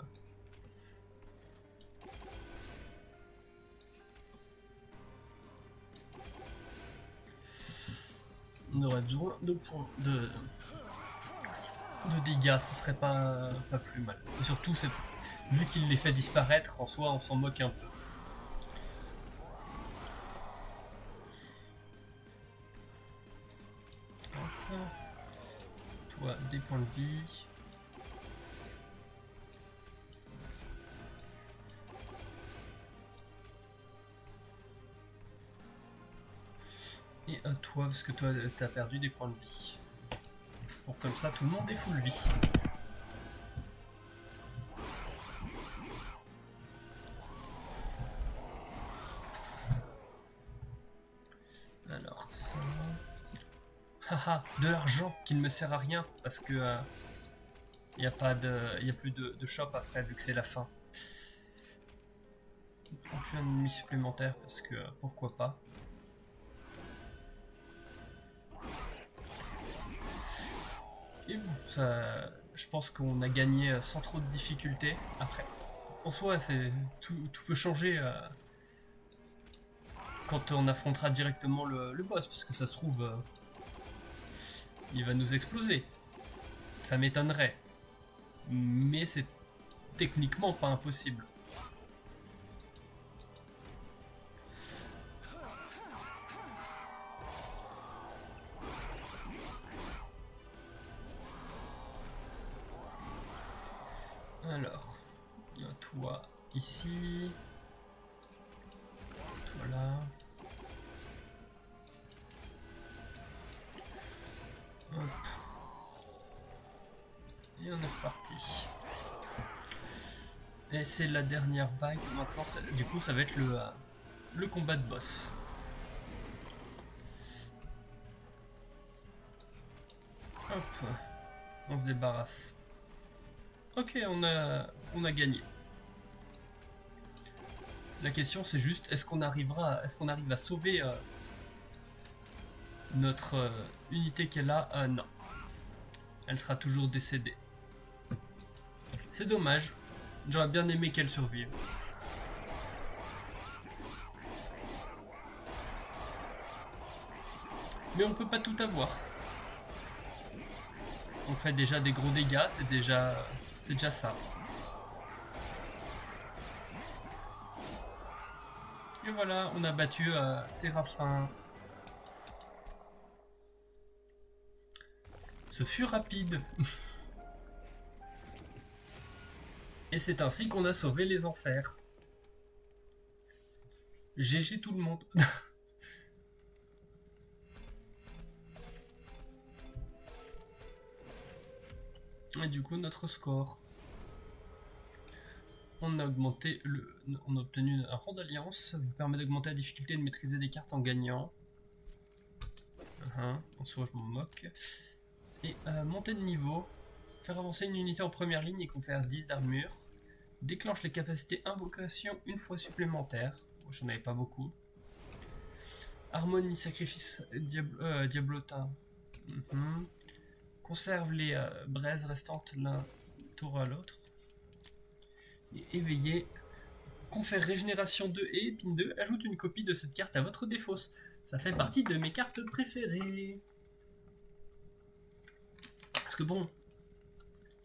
on aurait besoin de points de dégâts, ça serait pas plus mal. Et surtout, vu qu'il les fait disparaître, en soi, on s'en moque un peu. Hop. Toi, des points de vie. Et à toi, parce que toi, t'as perdu des points de vie. Pour comme ça, tout le monde est full vie. Alors, ça... Haha, de l'argent qui ne me sert à rien, parce que... y a plus de shop après, vu que c'est la fin. On tue un ennemi supplémentaire parce que pourquoi pas. Et bon, ça, je pense qu'on a gagné sans trop de difficultés. Après, en soi, tout peut changer quand on affrontera directement le boss, parce que ça se trouve, il va nous exploser. Ça m'étonnerait. Mais c'est techniquement pas impossible. Alors, toi ici. Voilà. Hop. Et on est reparti. Et c'est la dernière vague. Maintenant, du coup, ça va être le combat de boss. Hop. On se débarrasse. Ok, on a gagné. La question c'est juste, est-ce qu'on arrive à sauver notre unité qui est là? Non. Elle sera toujours décédée. C'est dommage. J'aurais bien aimé qu'elle survive. Mais on peut pas tout avoir. On fait déjà des gros dégâts, c'est déjà ça. Et voilà, on a battu Séraphin. Ce fut rapide. Et c'est ainsi qu'on a sauvé les enfers. GG tout le monde. Et du coup, notre score. On a augmenté on a obtenu un rang d'alliance. Ça vous permet d'augmenter la difficulté et de maîtriser des cartes en gagnant. En soi, je m'en moque. Et monter de niveau. Faire avancer une unité en première ligne et confère 10 d'armure. Déclenche les capacités invocation une fois supplémentaire. Bon, j'en avais pas beaucoup. Harmonie, sacrifice, diablotin. Conserve les braises restantes l'un tour à l'autre. Et éveillé. Confère régénération 2 et épine 2. Ajoute une copie de cette carte à votre défausse. Ça fait partie de mes cartes préférées. Parce que bon,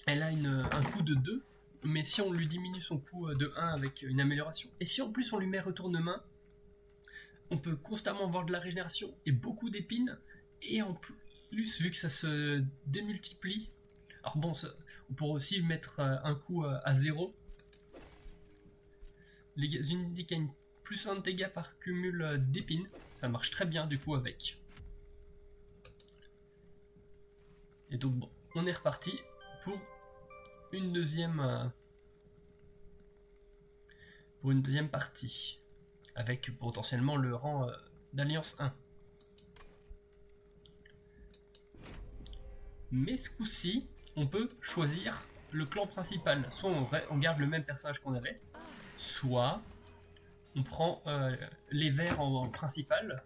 elle a un coût de 2. Mais si on lui diminue son coût de 1 avec une amélioration, et si en plus on lui met retourne-main, on peut constamment avoir de la régénération et beaucoup d'épines, et en plus, vu que ça se démultiplie, alors bon, on pourrait aussi mettre un coup à 0. Les unités gagnent plus 1 de dégâts par cumul d'épines, ça marche très bien du coup avec. Et donc bon, on est reparti pour une deuxième partie, avec potentiellement le rang d'Alliance 1. Mais ce coup-ci, on peut choisir le clan principal. Soit on garde le même personnage qu'on avait, soit on prend les verts en principal,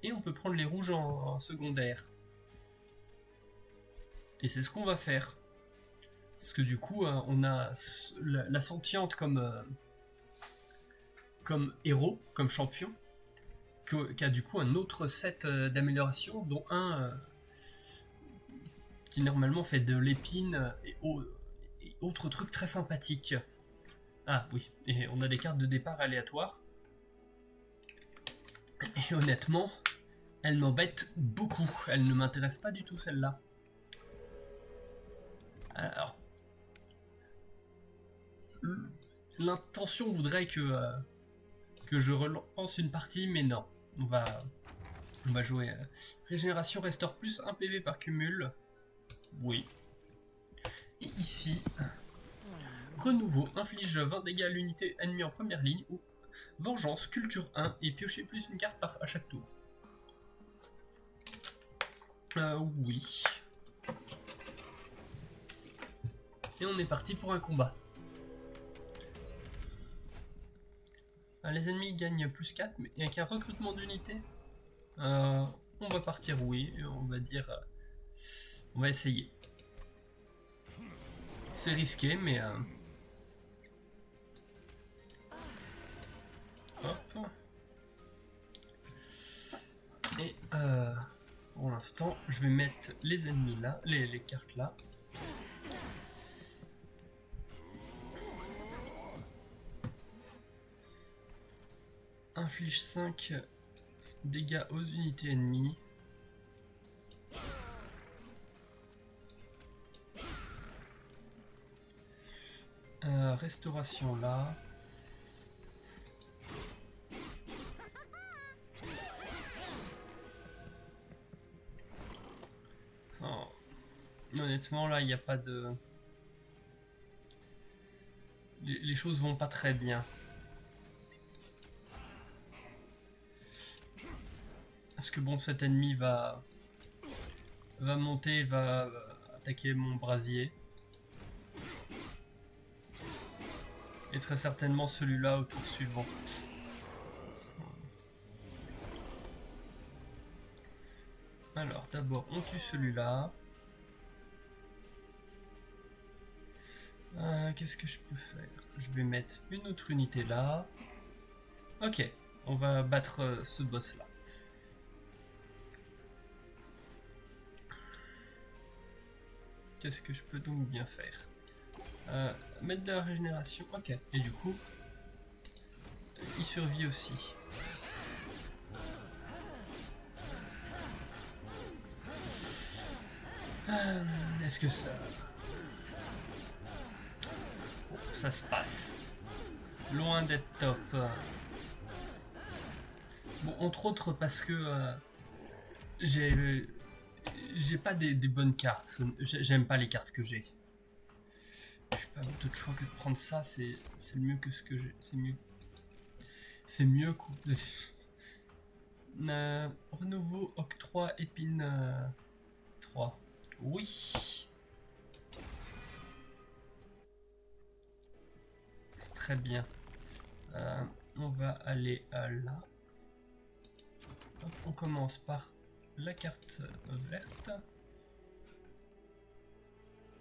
et on peut prendre les rouges en secondaire. Et c'est ce qu'on va faire. Parce que du coup, on a la sentiente comme héros, comme champion, qui a du coup un autre set d'améliorations, dont un qui normalement fait de l'épine et autres trucs très sympathiques. Ah oui, et on a des cartes de départ aléatoires. Et honnêtement, elles m'embêtent beaucoup. Elles ne m'intéressent pas du tout, celle-là. Alors, l'intention voudrait que je relance une partie, mais non. On va jouer. Régénération restaure plus 1 PV par cumul. Oui. Et ici, renouveau inflige 20 dégâts à l'unité ennemie en première ligne, ou vengeance, culture 1, et piocher plus une carte à chaque tour. Oui. Et on est parti pour un combat. Les ennemis gagnent plus 4, mais avec un recrutement d'unités, on va partir oui, on va dire... on va essayer. C'est risqué, mais... hop. Et pour l'instant, je vais mettre les ennemis là, les cartes là. Inflige 5 dégâts aux unités ennemies. Restauration là. Oh. Honnêtement là il n'y a pas de... les choses vont pas très bien. Parce que bon, cet ennemi va monter, va attaquer mon brasier. Et très certainement celui-là au tour suivant. Alors d'abord on tue celui-là. Qu'est-ce que je peux faire? Je vais mettre une autre unité là. Ok, on va battre ce boss là. Qu'est-ce que je peux donc bien faire? Mettre de la régénération, ok. Et du coup, il survit aussi. Est-ce que ça... oh, ça se passe. Loin d'être top. Bon, entre autres parce que j'ai pas des bonnes cartes. J'aime pas les cartes que j'ai. J'ai pas d'autre choix que de prendre ça. C'est le mieux que ce que j'ai. C'est mieux. C'est mieux quoi. Renouveau octroi épine 3. Oui. C'est très bien. On va aller là. Hop, on commence par la carte verte.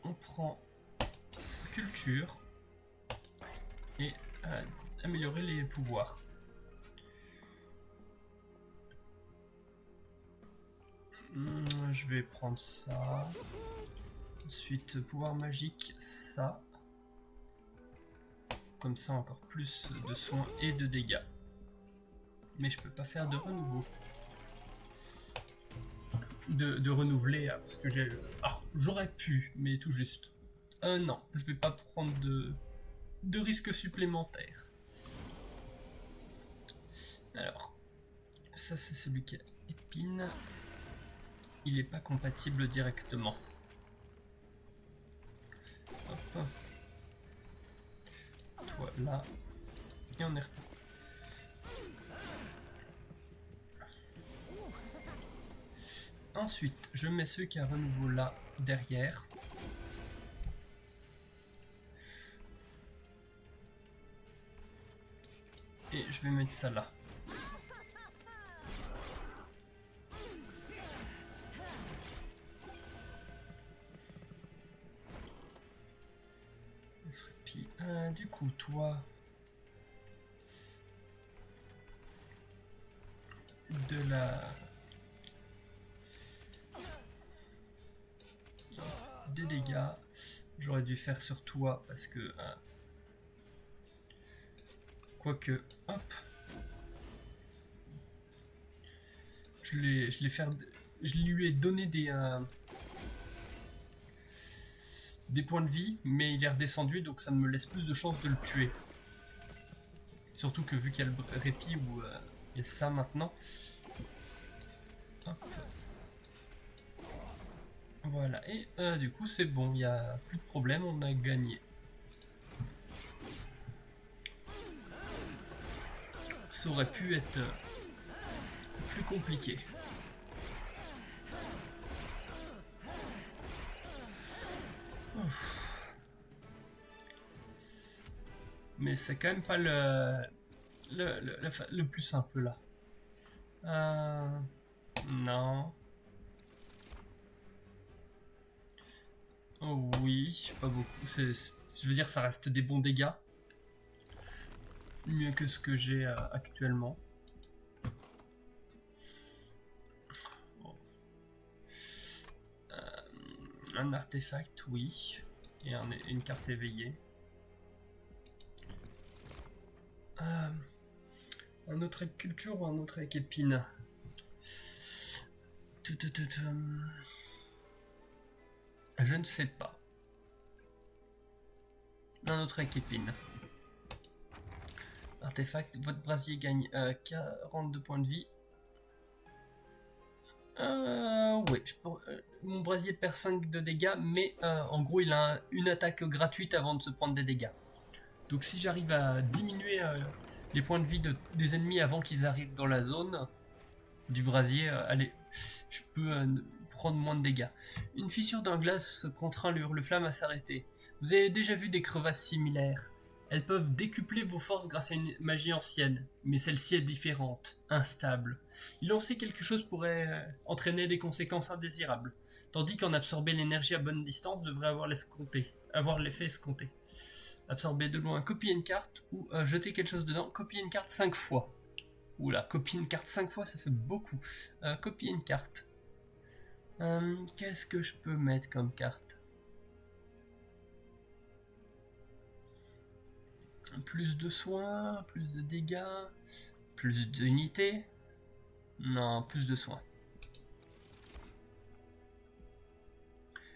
On prend culture et améliorer les pouvoirs. Je vais prendre ça. Ensuite, pouvoir magique, ça. Comme ça, encore plus de soins et de dégâts. Mais je peux pas faire de renouveau. De renouveler, parce que j'ai... ah, j'aurais pu, mais tout juste. Non, je vais pas prendre de risques supplémentaires. Alors, ça c'est celui qui a épine. Il n'est pas compatible directement. Hop. Toi là. Et on est reparti. Ensuite, je mets ceux qui a renouveau là derrière. Et je vais mettre ça là. Puis, du coup, toi... de la... des dégâts. J'aurais dû faire sur toi parce que... quoique... hop. Je lui ai donné des points de vie, mais il est redescendu, donc ça me laisse plus de chances de le tuer. Surtout que vu qu'il y a le répit où il y a ça maintenant. Hop. Voilà, et du coup c'est bon, il n'y a plus de problème, on a gagné. Ça aurait pu être plus compliqué. Ouf. Mais c'est quand même pas le plus simple là. Non. Oh oui, pas beaucoup. Je veux dire, ça reste des bons dégâts. Mieux que ce que j'ai actuellement. Bon. Un artefact, oui. Et une carte éveillée. Un autre avec culture ou un autre avec épine? Je ne sais pas. Un autre avec épine. Artefact, votre brasier gagne 42 points de vie. Ouais, mon brasier perd 5 de dégâts, mais en gros il a une attaque gratuite avant de se prendre des dégâts. Donc si j'arrive à diminuer les points de vie des ennemis avant qu'ils arrivent dans la zone du brasier, allez, je peux prendre moins de dégâts. Une fissure d'un glace contraint le hurle-flamme à s'arrêter. Vous avez déjà vu des crevasses similaires. Elles peuvent décupler vos forces grâce à une magie ancienne, mais celle-ci est différente, instable. Y lancer quelque chose pourrait entraîner des conséquences indésirables, tandis qu'en absorber l'énergie à bonne distance devrait avoir l'effet escompté. Absorber de loin, copier une carte ou jeter quelque chose dedans, copier une carte 5 fois. Oula, copier une carte 5 fois, ça fait beaucoup. Copier une carte. Qu'est-ce que je peux mettre comme carte? Plus de soins, plus de dégâts, plus d'unités. Non, plus de soins.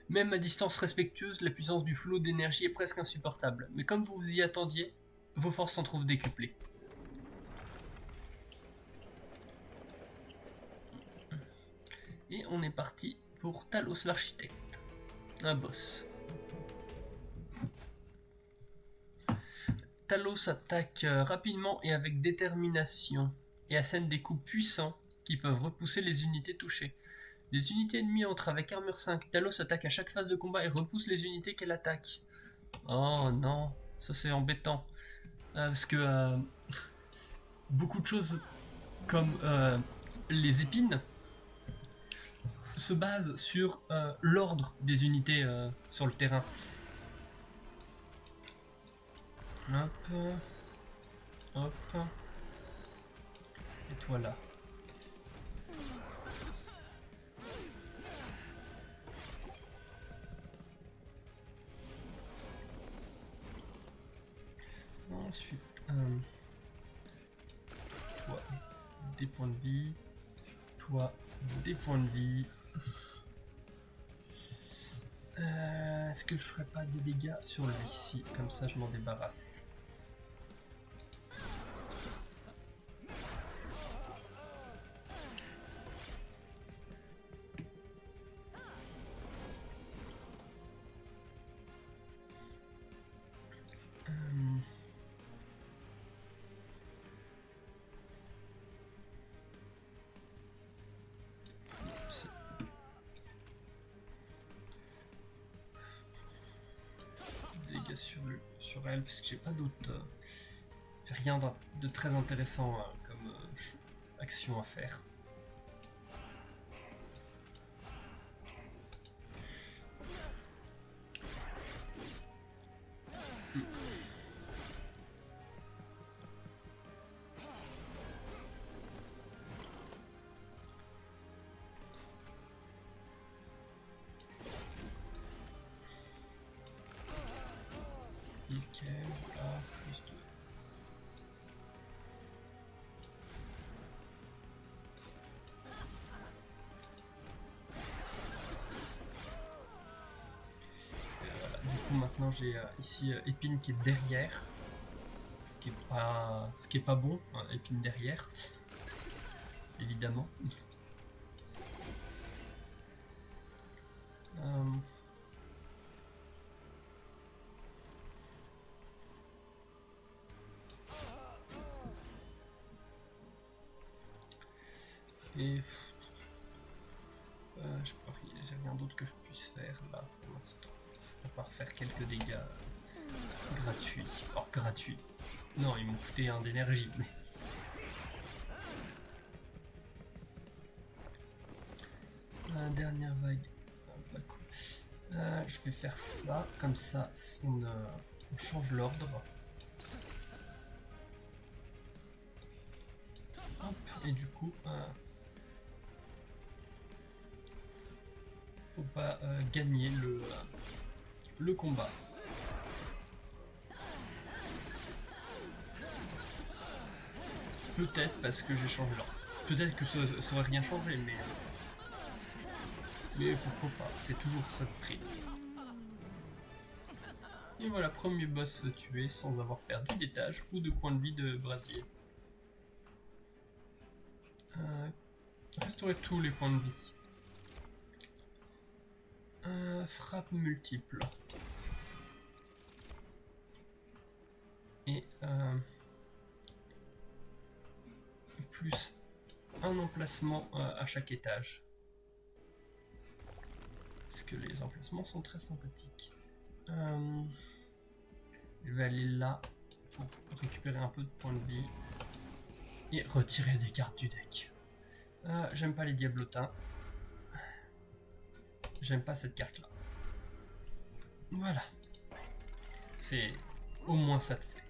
Même à distance respectueuse, la puissance du flot d'énergie est presque insupportable. Mais comme vous vous y attendiez, vos forces s'en trouvent décuplées. Et on est parti pour Talos l'architecte. Un boss. Talos attaque rapidement et avec détermination, et assène des coups puissants qui peuvent repousser les unités touchées. Les unités ennemies entrent avec armure 5. Talos attaque à chaque phase de combat et repousse les unités qu'elle attaque. Oh non, ça c'est embêtant. Parce que beaucoup de choses comme les épines se basent sur l'ordre des unités sur le terrain. Hop. Hop. Et toi là. Ensuite, toi, des points de vie. Toi, des points de vie. Est-ce que je ferais pas des dégâts sur lui ici? Comme ça, je m'en débarrasse. Sur elle parce que j'ai pas d'autres rien de très intéressant comme action à faire. Ok, là, plus de... Voilà. Du coup maintenant j'ai ici Épine qui est derrière, ce qui est pas bon, Épine derrière, évidemment. Et j'ai rien d'autre que je puisse faire là pour l'instant, à part faire quelques dégâts Gratuit. Oh, gratuit. Non, ils m'ont coûté un d'énergie. Mais... dernière vague. Pas cool. Je vais faire ça. Comme ça, on change l'ordre. Hop, et du coup, on va gagner le combat. Peut-être parce que j'ai changé l'ordre. Peut-être que ça aurait rien changé, mais pourquoi pas, c'est toujours ça de prix. Et voilà, premier boss tué sans avoir perdu d'étage ou de points de vie de brasier. Restaurer tous les points de vie. Frappe multiple. Et plus un emplacement à chaque étage. Parce que les emplacements sont très sympathiques. Je vais aller là pour récupérer un peu de points de vie. Et retirer des cartes du deck. J'aime pas les diablotins. J'aime pas cette carte là. Voilà. C'est au moins ça te fait.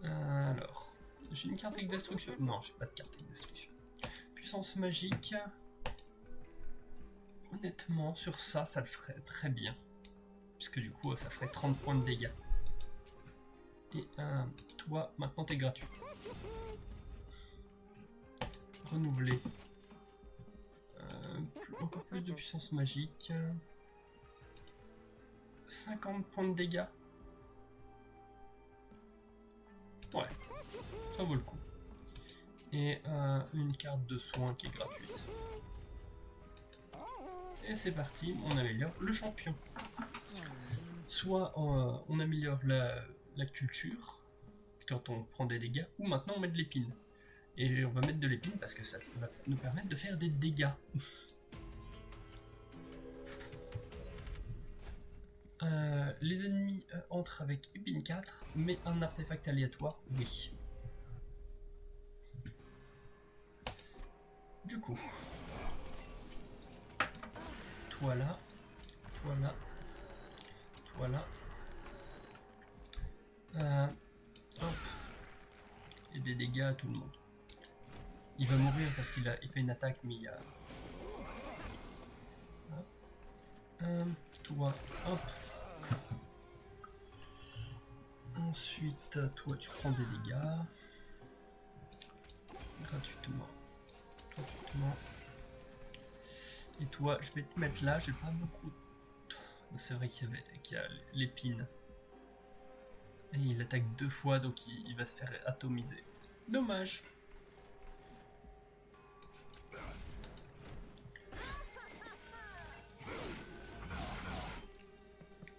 Alors, j'ai une carte avec destruction. Non, j'ai pas de carte avec destruction. Puissance magique. Honnêtement, sur ça, ça le ferait très bien. Puisque du coup, ça ferait 30 points de dégâts. Et toi, maintenant t'es gratuit. Renouveler. Encore plus de puissance magique. 50 points de dégâts. Ouais, ça vaut le coup. Et une carte de soin qui est gratuite. Et c'est parti, on améliore le champion. Soit on améliore la culture quand on prend des dégâts, ou maintenant on met de l'épine. Et on va mettre de l'épine parce que ça va nous permettre de faire des dégâts. Les ennemis entrent avec épine 4, mais un artefact aléatoire, oui. Du coup, toi là, toi là, toi là. Hop. Et des dégâts à tout le monde. Il va mourir parce qu'il fait une attaque, mais il y a... toi, hop. Ensuite, toi, tu prends des dégâts. Gratuitement. Et toi, je vais te mettre là, j'ai pas beaucoup... C'est vrai qu'il y a l'épine. Et il attaque 2 fois, donc il va se faire atomiser. Dommage.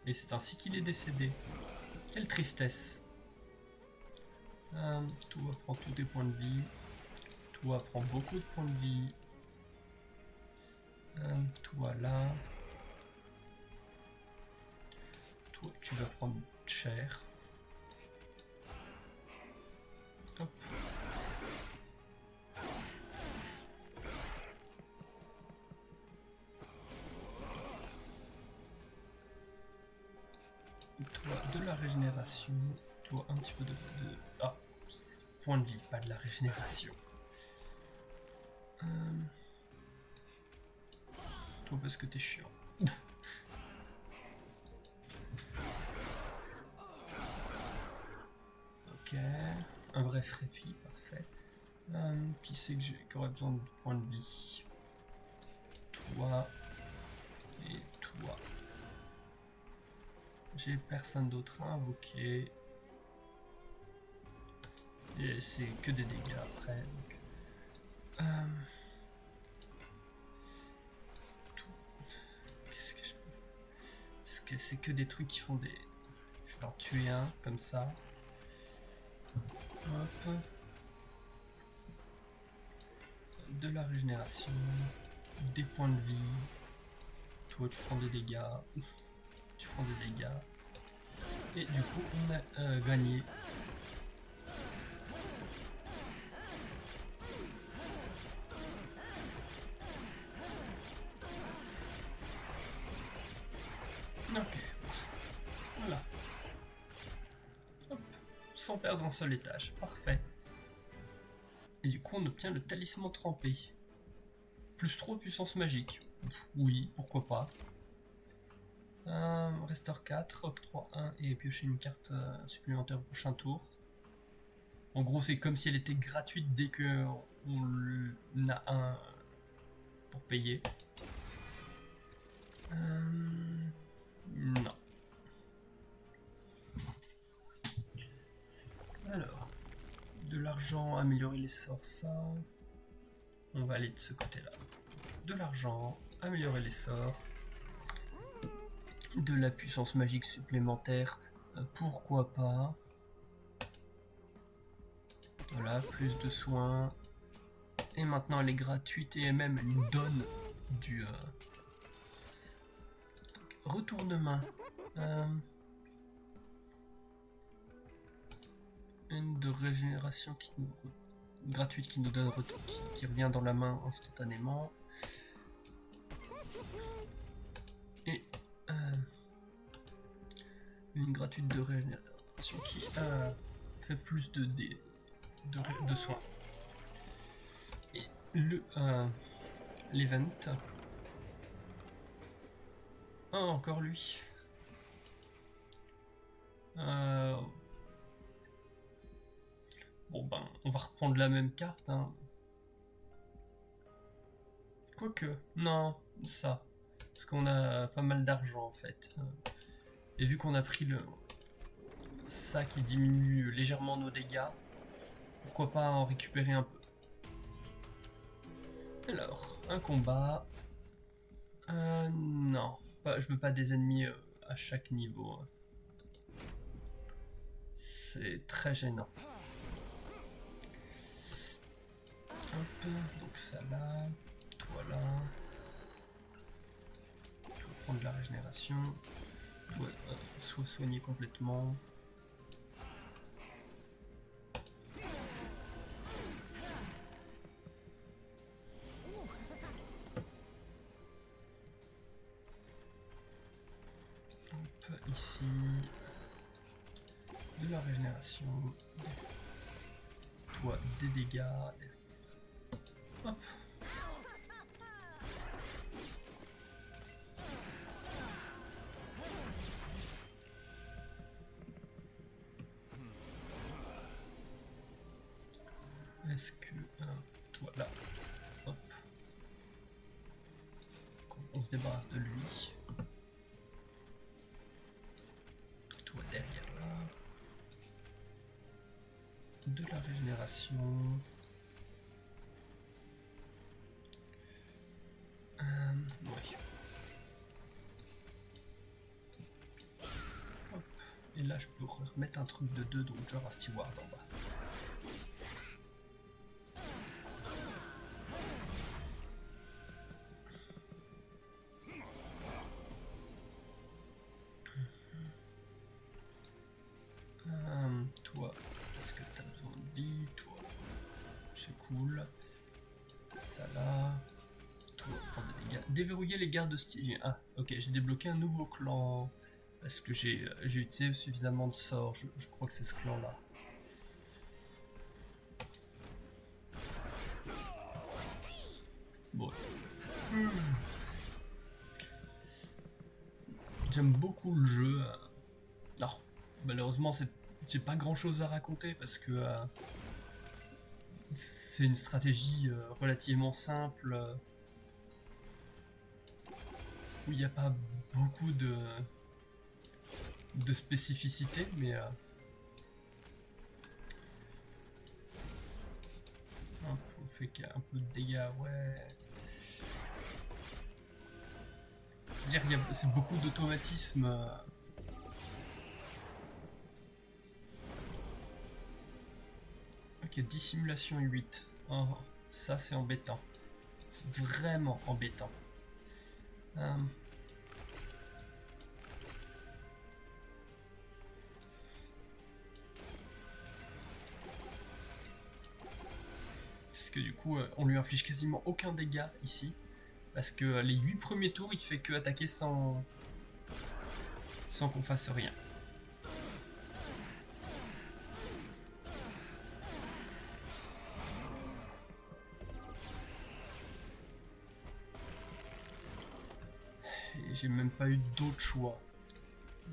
Et c'est ainsi qu'il est décédé. Quelle tristesse. Toi, prends tous tes points de vie. Toi, prends beaucoup de points de vie. Toi, là. Toi, tu vas prendre cher. Hop. Toi, de la régénération. Toi, un petit peu de... Ah, c'était point de vie, pas de la régénération. Toi, parce que t'es chiant. Ok. Un vrai frépi, parfait. Qui c'est qui aurait besoin de points de vie? Toi. Et toi. J'ai personne d'autre à invoquer. Et c'est que des dégâts après. Donc. Qu'est-ce que je peux faire? C'est que des trucs qui font des... Je vais en tuer un, comme ça. Hop. De la régénération. Des points de vie. Toi, tu prends des dégâts. Tu prends des dégâts. Et du coup, on a gagné. Ok, voilà. Hop. Sans perdre un seul étage, parfait. Et du coup, on obtient le talisman trempé. Plus 3 puissance magique. Oui, pourquoi pas. Restore 4, octroie 1 et piocher une carte supplémentaire au prochain tour. En gros, c'est comme si elle était gratuite dès que on a un pour payer. Non. Alors, de l'argent, améliorer les sorts, ça. On va aller de ce côté-là. De l'argent, améliorer les sorts. De la puissance magique supplémentaire, pourquoi pas. Voilà, plus de soins. Et maintenant elle est gratuite et même elle nous donne du retournement. Une de régénération qui nous gratuite qui nous donne qui revient dans la main instantanément. Et une gratuite de régénération qui fait plus de soins. Et l'event. Ah, encore lui. Bon ben, on va reprendre la même carte. Hein. Quoique, non, ça. Parce qu'on a pas mal d'argent en fait. Et vu qu'on a pris ça qui diminue légèrement nos dégâts, pourquoi pas en récupérer un peu. Alors, un combat. Non, je veux pas des ennemis à chaque niveau. C'est très gênant. Hop, donc ça là, toi là. Je vais prendre la régénération. Soit soigner complètement. Hop, ici. De la régénération. Toi, des dégâts. Hop. Est-ce que toi là, hop, on se débarrasse de lui. Toi derrière là, de la régénération. Oui. Hop. Et là je peux remettre un truc de 2, donc genre un steward en bas. Toi, est-ce que t'as besoin de vie? Toi, c'est cool. Ça là. Toi, prendre des dégâts. Déverrouiller les gardes hostiles. Ah, ok, j'ai débloqué un nouveau clan. Parce que j'ai utilisé suffisamment de sorts. Je crois que c'est ce clan là. Bon. J'aime beaucoup le jeu. Non, malheureusement, j'ai pas grand chose à raconter parce que c'est une stratégie relativement simple où il n'y a pas beaucoup de spécificité, mais on fait qu'il y a un peu de dégâts, ouais. Je veux dire, c'est beaucoup d'automatisme. Ok, dissimulation 8. Oh, ça c'est embêtant. C'est vraiment embêtant. puisque du coup on lui inflige quasiment aucun dégât ici, parce que les 8 premiers tours il fait que attaquer sans qu'on fasse rien. Et j'ai même pas eu d'autre choix.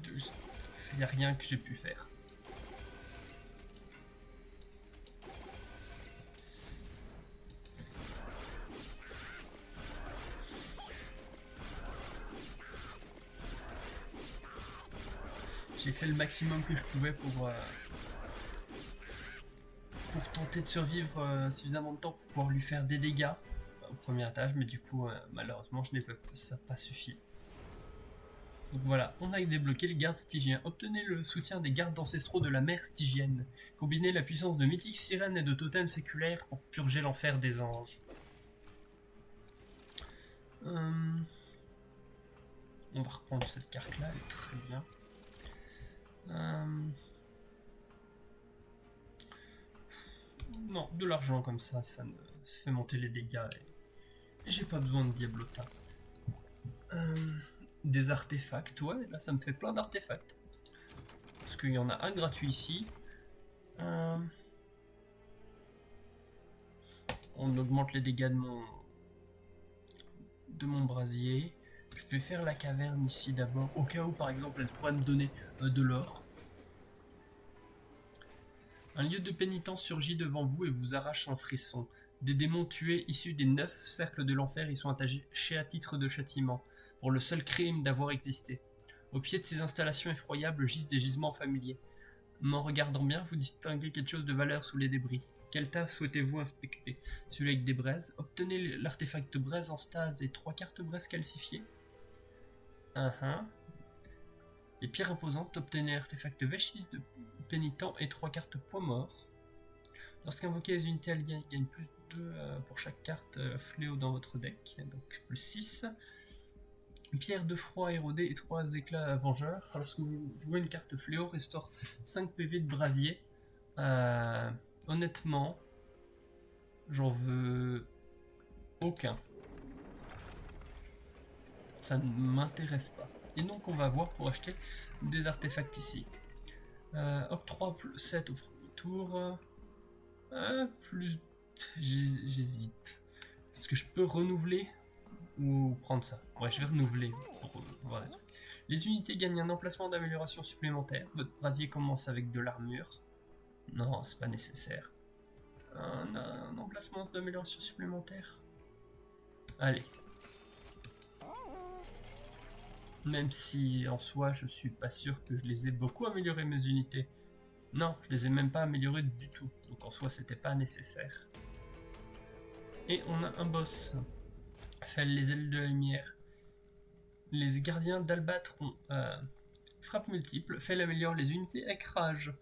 Il n'y a rien que j'ai pu faire. J'ai fait le maximum que je pouvais pour tenter de survivre suffisamment de temps pour pouvoir lui faire des dégâts au premier étage, mais du coup malheureusement ça n'a pas suffi. Donc voilà, on a débloqué le garde stygien. Obtenez le soutien des gardes ancestraux de la mer stygienne. Combinez la puissance de mythiques sirènes et de totems séculaires pour purger l'enfer des anges. On va reprendre cette carte là, elle est très bien. Non, de l'argent comme ça fait monter les dégâts et j'ai pas besoin de Diablota. Des artefacts, ouais, là ça me fait plein d'artefacts. Parce qu'il y en a un gratuit ici. On augmente les dégâts de mon brasier. Je vais faire la caverne ici d'abord, au cas où par exemple elle pourrait me donner de l'or. Un lieu de pénitence surgit devant vous et vous arrache un frisson. Des démons tués issus des 9 cercles de l'enfer y sont attachés à titre de châtiment, pour le seul crime d'avoir existé. Au pied de ces installations effroyables gisent des gisements familiers. M'en regardant bien, vous distinguez quelque chose de valeur sous les débris. Quel tas souhaitez-vous inspecter? Celui avec des braises. Obtenez l'artefact braise en stase et 3 cartes braises calcifiées. Les pierres imposantes, obtenez l'artefact Vestige de pénitent et 3 cartes poids mort. Lorsqu'invoquez les unités alliées, gagne plus 2 pour chaque carte fléau dans votre deck, donc plus 6. Pierre de froid érodée et 3 éclats vengeurs. Lorsque vous jouez une carte fléau, restaure 5 PV de brasier. Honnêtement, j'en veux aucun. Ça ne m'intéresse pas. Et donc on va voir pour acheter des artefacts ici. Octroi plus 7 au premier tour. Plus... J'hésite. Est-ce que je peux renouveler ou prendre ça? Ouais, je vais renouveler pour voir les trucs. Les unités gagnent un emplacement d'amélioration supplémentaire. Votre brasier commence avec de l'armure. Non, c'est pas nécessaire. Un emplacement d'amélioration supplémentaire. Allez. Même si en soi je suis pas sûr que je les ai beaucoup améliorées mes unités. Non, je les ai même pas améliorées du tout. Donc en soi c'était pas nécessaire. Et on a un boss. Fêle les ailes de la lumière. Les gardiens d'Albatron. Frappe multiple. Fêle améliore les unités avec rage.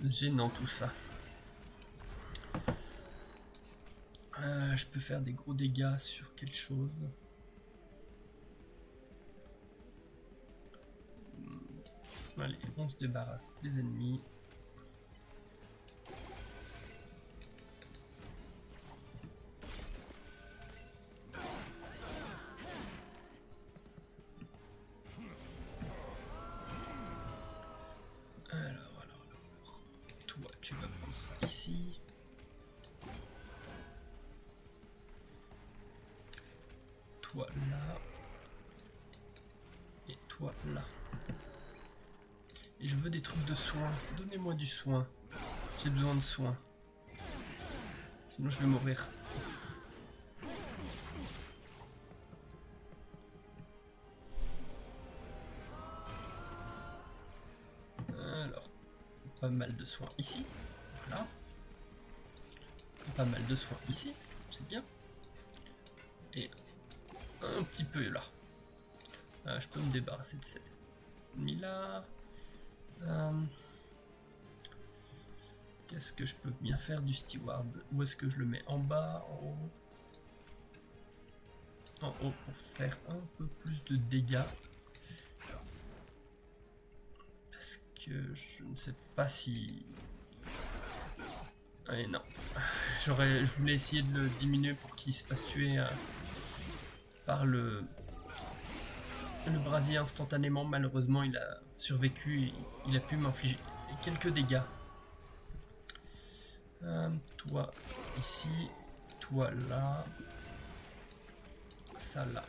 Gênant tout ça. Je peux faire des gros dégâts sur quelque chose. Allez, on se débarrasse des ennemis. Alors. Toi, tu vas prendre ça ici. Toi là. Et toi là. Et je veux des trucs de soin. Donnez-moi du soin. J'ai besoin de soin. Sinon je vais mourir. Alors, pas mal de soins ici. Voilà. Pas mal de soins ici. C'est bien. Et un petit peu là. Je peux me débarrasser de cette ennemi là. Qu'est-ce que je peux bien faire du steward? Où est-ce que je le mets? En bas, en haut? en haut pour faire un peu plus de dégâts. Parce que je ne sais pas si... Allez, non. Je voulais essayer de le diminuer pour qu'il se fasse tuer par le brasier instantanément. Malheureusement, il a survécu et il a pu m'infliger quelques dégâts. Toi ici, toi là, ça là.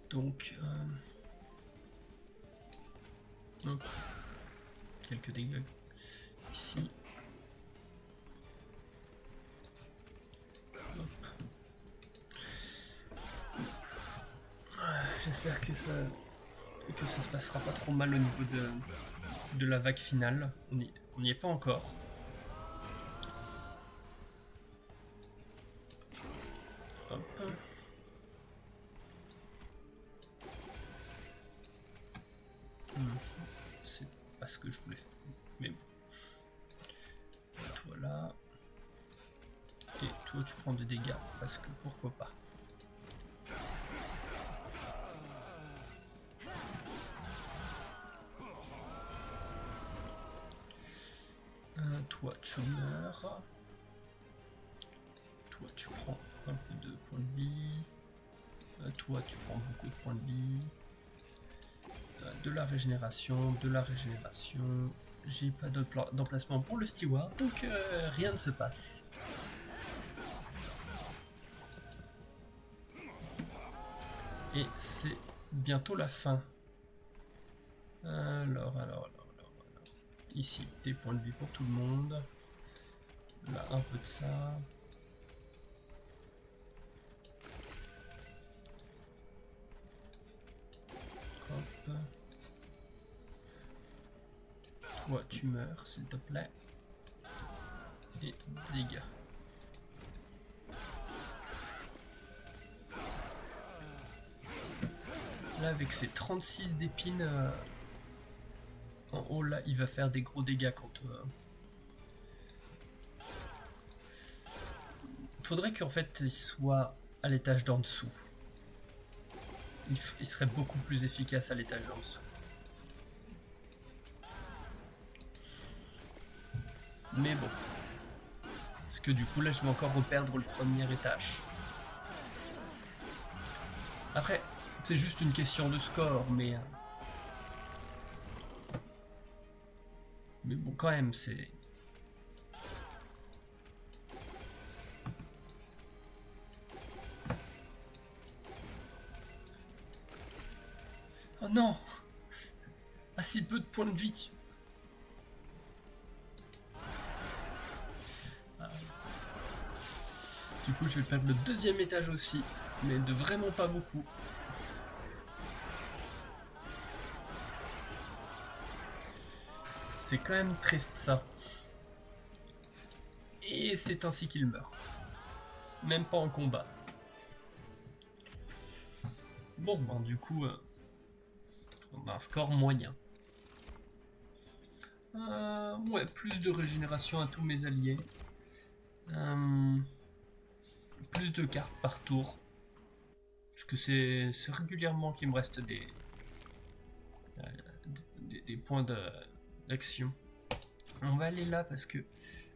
Donc, hop, quelques dégâts ici. J'espère que ça se passera pas trop mal au niveau de la vague finale. On n'y est pas encore. Hop. C'est pas ce que je voulais faire. Mais bon. Toi là. Et toi tu prends des dégâts. Parce que pourquoi pas. Toi tu meurs. Toi tu prends un peu de points de vie. Toi tu prends beaucoup de points de vie. De la régénération, J'ai pas d'emplacement pour le steward, donc rien ne se passe. Et c'est bientôt la fin. Alors. Ici, des points de vie pour tout le monde. Là, un peu de ça. Hop. Toi, tu meurs, s'il te plaît. Et dégâts. Là, avec ses 36 d'épines en haut, là, il va faire des gros dégâts quand... Faudrait qu'en fait, il soit à l'étage d'en dessous. Il serait beaucoup plus efficace à l'étage d'en dessous. Mais bon. Parce que du coup, là, je vais encore reperdre le premier étage. Après, c'est juste une question de score, mais bon, quand même, c'est... Oh non! Ah, si peu de points de vie. Du coup, je vais perdre le deuxième étage aussi, mais de vraiment pas beaucoup. C'est quand même triste ça. Et c'est ainsi qu'il meurt. Même pas en combat. Bon, ben du coup, on a un score moyen. Ouais, plus de régénération à tous mes alliés. Plus de cartes par tour. Parce que c'est régulièrement qu'il me reste des points d'action. On va aller là parce que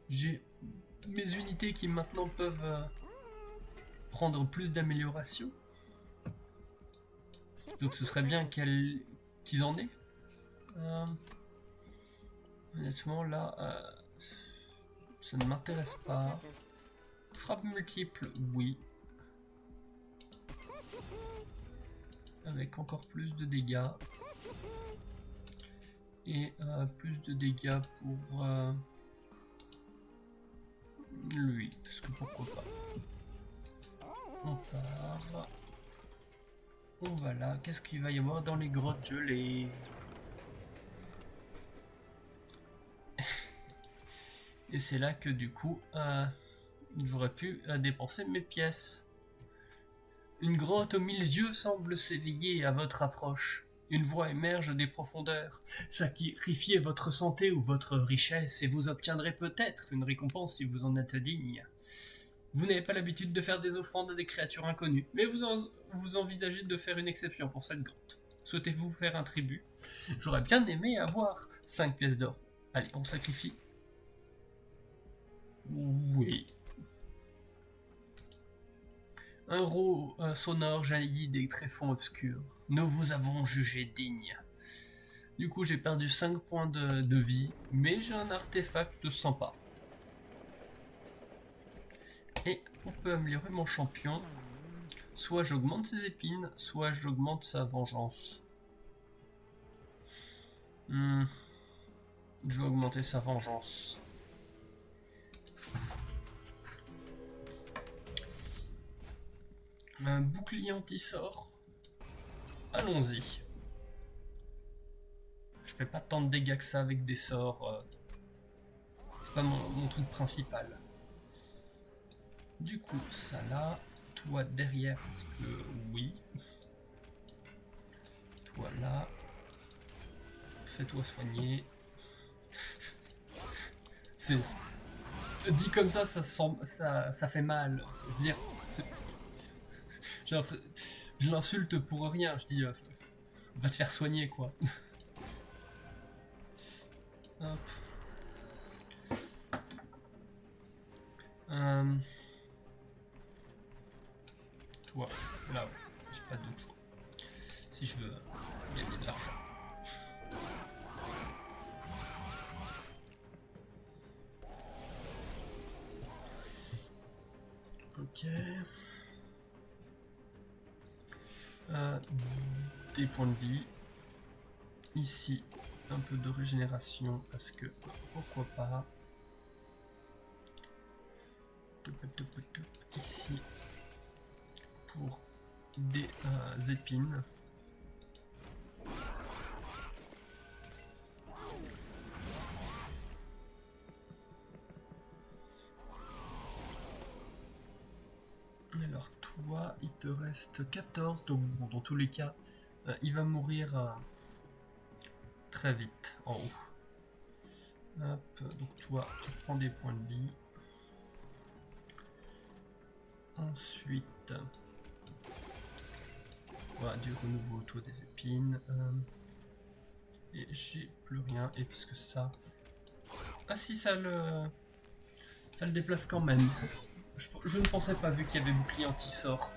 j'ai mes unités qui maintenant peuvent prendre plus d'amélioration. Donc ce serait bien qu'ils en aient. Honnêtement là, ça ne m'intéresse pas. Frappe multiple, oui. Avec encore plus de dégâts. Et plus de dégâts pour lui, parce que pourquoi pas. On part. On va là. Qu'est-ce qu'il va y avoir dans les grottes gelées? Et c'est là que du coup, j'aurais pu dépenser mes pièces. Une grotte aux 1000 yeux semble s'éveiller à votre approche. Une voix émerge des profondeurs. Sacrifiez votre santé ou votre richesse et vous obtiendrez peut-être une récompense si vous en êtes digne. Vous n'avez pas l'habitude de faire des offrandes à des créatures inconnues, mais vous envisagez de faire une exception pour cette grotte. Souhaitez-vous faire un tribut? J'aurais bien aimé avoir 5 pièces d'or. Allez, on sacrifie. Oui. Un rot sonore jaillit des tréfonds obscurs. Nous vous avons jugé digne. Du coup, j'ai perdu 5 points de vie, mais j'ai un artefact sympa. Et on peut améliorer mon champion. Soit j'augmente ses épines, soit j'augmente sa vengeance. Je vais augmenter sa vengeance. Un bouclier anti-sort. Allons-y. Je fais pas tant de dégâts que ça avec des sorts. C'est pas mon truc principal. Du coup, ça là. Toi derrière, parce que oui. Toi là. Fais-toi soigner. Dit comme ça, ça fait mal. Ça veut dire, je l'insulte pour rien. Je dis, va te faire soigner quoi. Hop. Toi, là, ouais. J'ai pas d'autre choix. Si je veux gagner de l'argent. Ok. Des points de vie. Ici, un peu de régénération parce que pourquoi pas. Ici, pour des épines. Alors toi, il te reste 14, donc bon, dans tous les cas, il va mourir très vite en haut. Hop, donc toi, tu prends des points de vie. Ensuite, voilà, du renouveau autour des épines. Et j'ai plus rien, et puisque ça... Ah si, ça le déplace quand même. Je ne pensais pas, vu qu'il y avait bouclier anti-sort.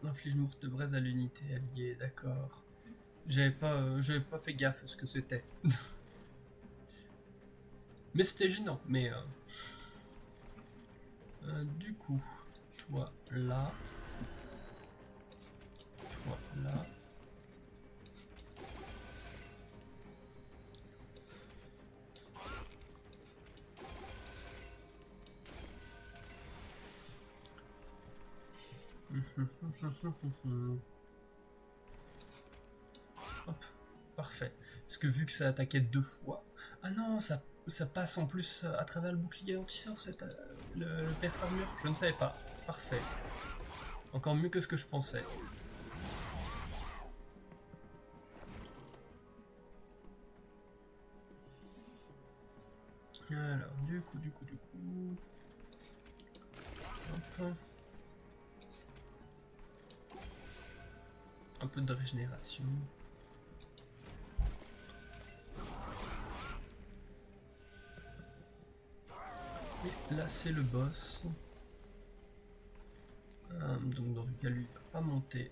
Inflige morte de braise à l'unité alliée, d'accord. J'avais pas fait gaffe à ce que c'était. Mais c'était gênant, mais... du coup, toi là... Toi là... Hop, parfait. Parce que vu que ça attaquait 2 fois... Ah non, ça passe en plus à travers le bouclier anti-sort, le perce armure. Je ne savais pas. Parfait. Encore mieux que ce que je pensais. Alors, du coup... Hop. Un peu de régénération. Et là c'est le boss. Donc dans le cas lui il va pas monter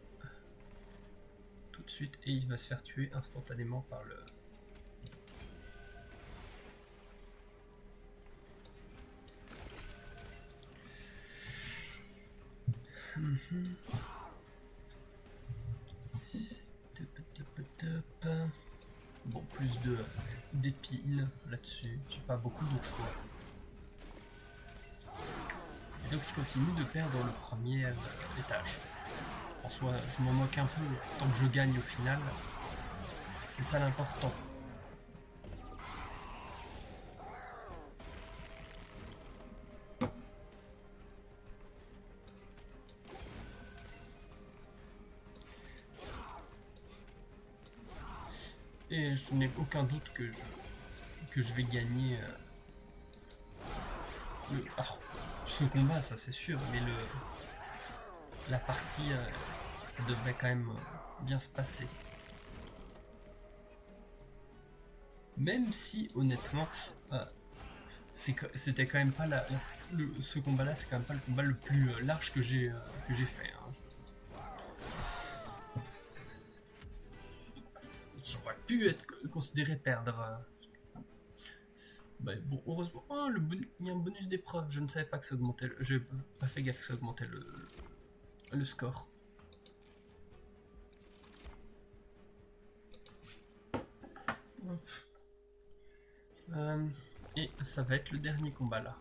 tout de suite et il va se faire tuer instantanément par le... Bon, plus d'épines là-dessus, j'ai pas beaucoup d'autres choix. Et donc je continue de perdre le premier étage. En soi, je m'en moque un peu, tant que je gagne au final, C'est ça l'important. Et je n'ai aucun doute que je vais gagner ce combat, ça c'est sûr, mais la partie, ça devrait quand même bien se passer. Même si, honnêtement, c'était quand même pas ce combat-là, c'est quand même pas le combat le plus large que j'ai fait. Hein. J'aurais pu être considéré perdre. Bah, bon, heureusement, il y a un bonus d'épreuve. Je ne savais pas que ça augmentait. J'ai pas fait gaffe que ça augmentait le score. Et ça va être le dernier combat là.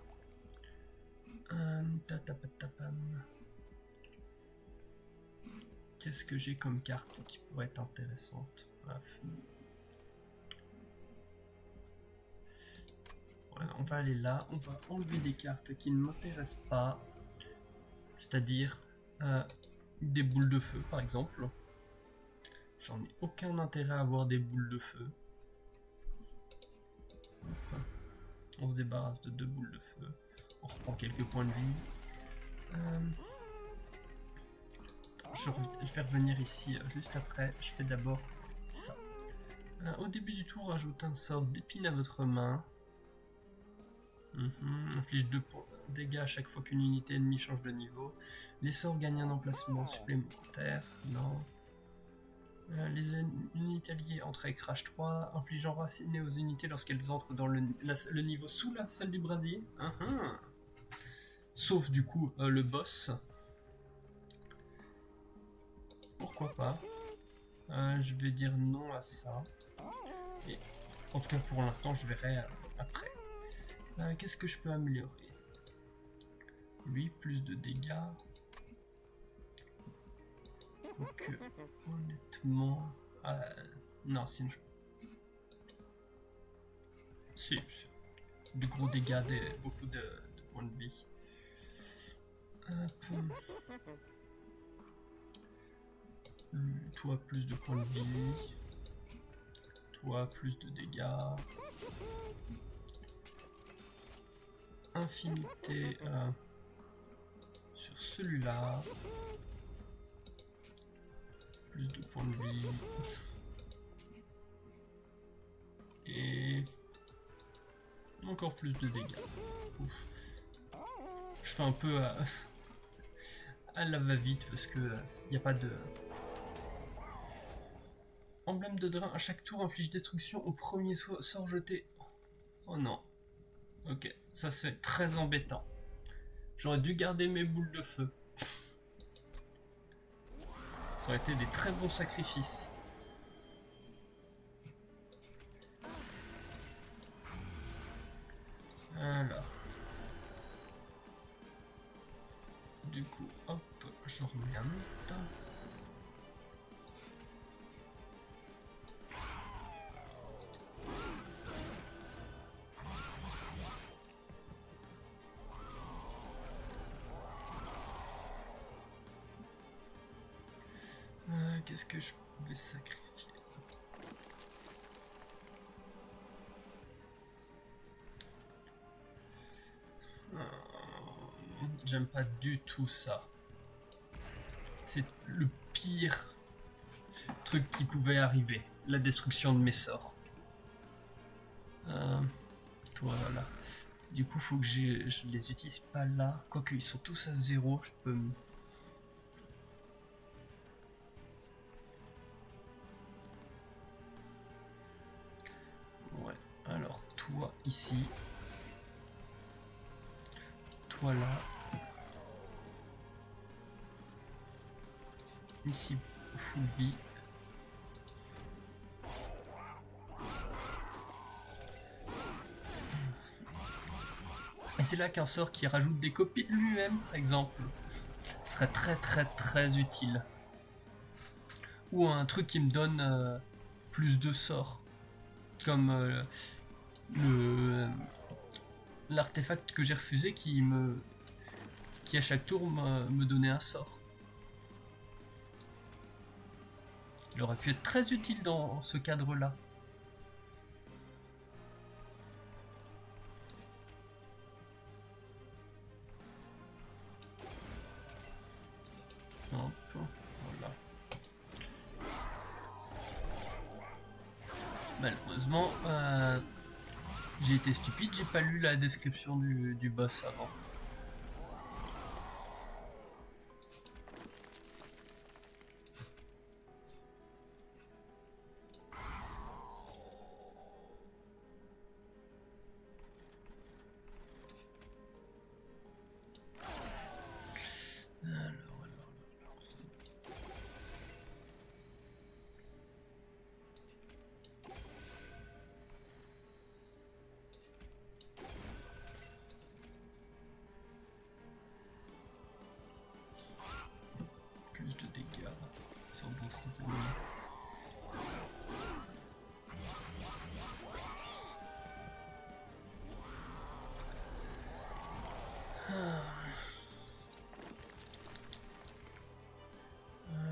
Qu'est-ce que j'ai comme carte qui pourrait être intéressante? Voilà, on va aller là, on va enlever des cartes qui ne m'intéressent pas, c'est-à-dire des boules de feu par exemple. J'en ai aucun intérêt à avoir des boules de feu. On se débarrasse de 2 boules de feu. On reprend quelques points de vie. Je vais revenir ici juste après. Je fais d'abord ça. Au début du tour, ajoute un sort d'épine à votre main. Inflige 2 points de dégâts à chaque fois qu'une unité ennemie change de niveau. Les sorts gagnent un emplacement supplémentaire. Non. Les unités alliées entrent avec Rage 3, infligeant raciné aux unités lorsqu'elles entrent dans le niveau sous la salle du brasier. Sauf du coup le boss. Pourquoi pas. Je vais dire non à ça. Et, en tout cas pour l'instant je verrai après. Qu'est-ce que je peux améliorer? Lui, plus de dégâts. Donc, honnêtement... non, sinon je... Si, de gros dégâts, beaucoup de points de vie. Toi, plus de points de vie. Toi, plus de dégâts. Infinité sur celui-là. Plus de points de vie. Et encore plus de dégâts. Ouf. Je fais un peu à la va-vite parce que il n'y a pas de... Emblème de drain, à chaque tour inflige destruction au premier sort jeté. Oh non. Ok, ça c'est très embêtant. J'aurais dû garder mes boules de feu. Ça aurait été des très bons sacrifices. Alors. Du coup, hop, je remonte. Qu'est-ce que je vais sacrifier? J'aime pas du tout ça. C'est le pire truc qui pouvait arriver. La destruction de mes sorts. Voilà. Du coup, faut que je les utilise pas là. Quoique ils sont tous à 0, je peux... Ouais, alors toi ici. Toi là. Ici, full vie. Et c'est là qu'un sort qui rajoute des copies de lui-même, par exemple, serait très très très utile. Ou un truc qui me donne plus de sorts. Comme l'artefact que j'ai refusé qui à chaque tour me donnait un sort. Il aurait pu être très utile dans ce cadre-là. Hop, voilà. Malheureusement, j'ai été stupide, j'ai pas lu la description du boss avant. Plus de dégâts sur d'autres ennemis.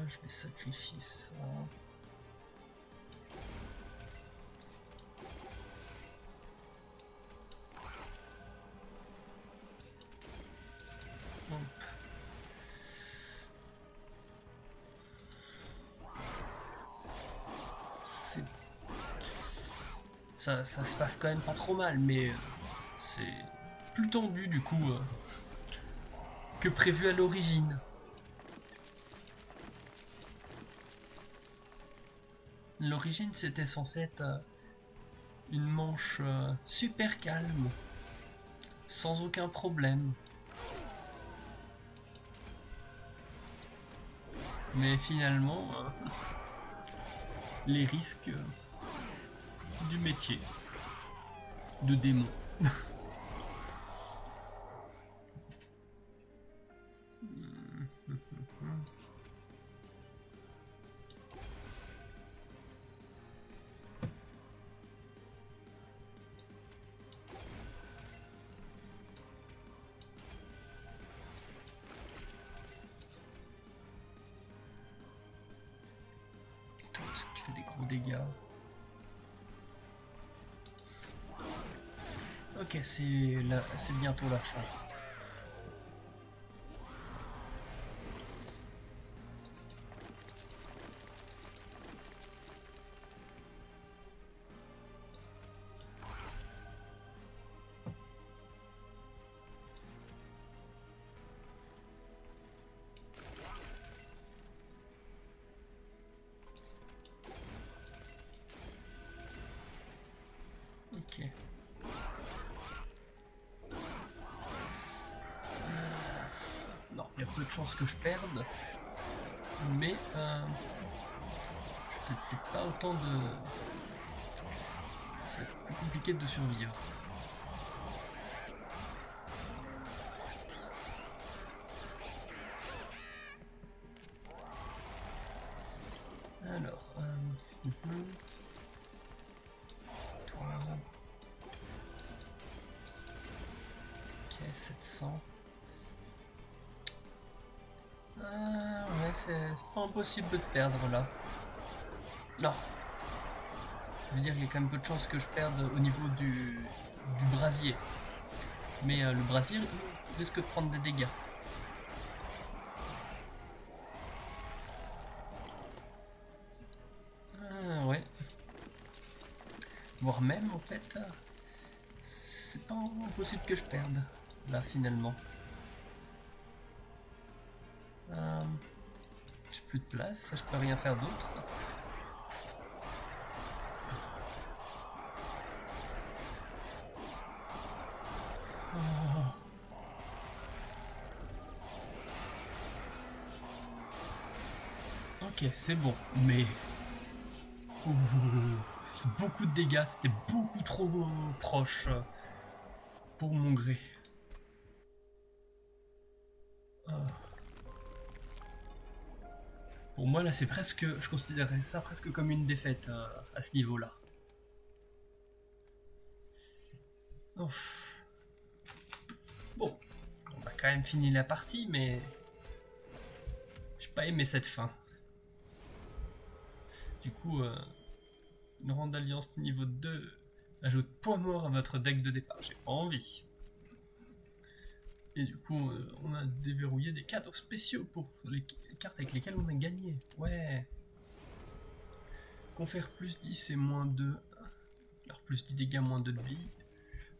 Je vais sacrifier ça. Hop. Ça se passe quand même pas trop mal, mais c'est plus tendu du coup que prévu à l'origine. L'origine c'était censé être une manche super calme, sans aucun problème. Mais finalement, les risques du métier de démon. Parce que tu fais des gros dégâts. Ok, c'est bientôt la fin. Ok. Non, il y a peu de chances que je perde. Mais je fais peut-être pas autant de... C'est plus compliqué de survivre. Alors, toi... Ok, 700. Ouais, c'est pas impossible de perdre là. Non. Je veux dire, il y a quand même peu de chances que je perde au niveau du brasier. Mais le brasier risque de prendre des dégâts. Ouais. Voire même, en fait, c'est pas impossible que je perde, là, finalement. J'ai plus de place, je peux rien faire d'autre. Ok, c'est bon, mais... beaucoup de dégâts, c'était beaucoup trop proche pour mon gré. Pour moi, là, c'est presque... Je considérerais ça presque comme une défaite à ce niveau-là. Ouf. Bon, on a quand même fini la partie, mais... J'ai pas aimé cette fin. Du coup, une ronde d'alliance niveau 2 ajoute point mort à votre deck de départ. J'ai pas envie. Et du coup, on a déverrouillé des cadres spéciaux pour les cartes avec lesquelles on a gagné. Ouais. Confère plus 10 et moins 2. Alors plus 10 dégâts, moins 2 de vie.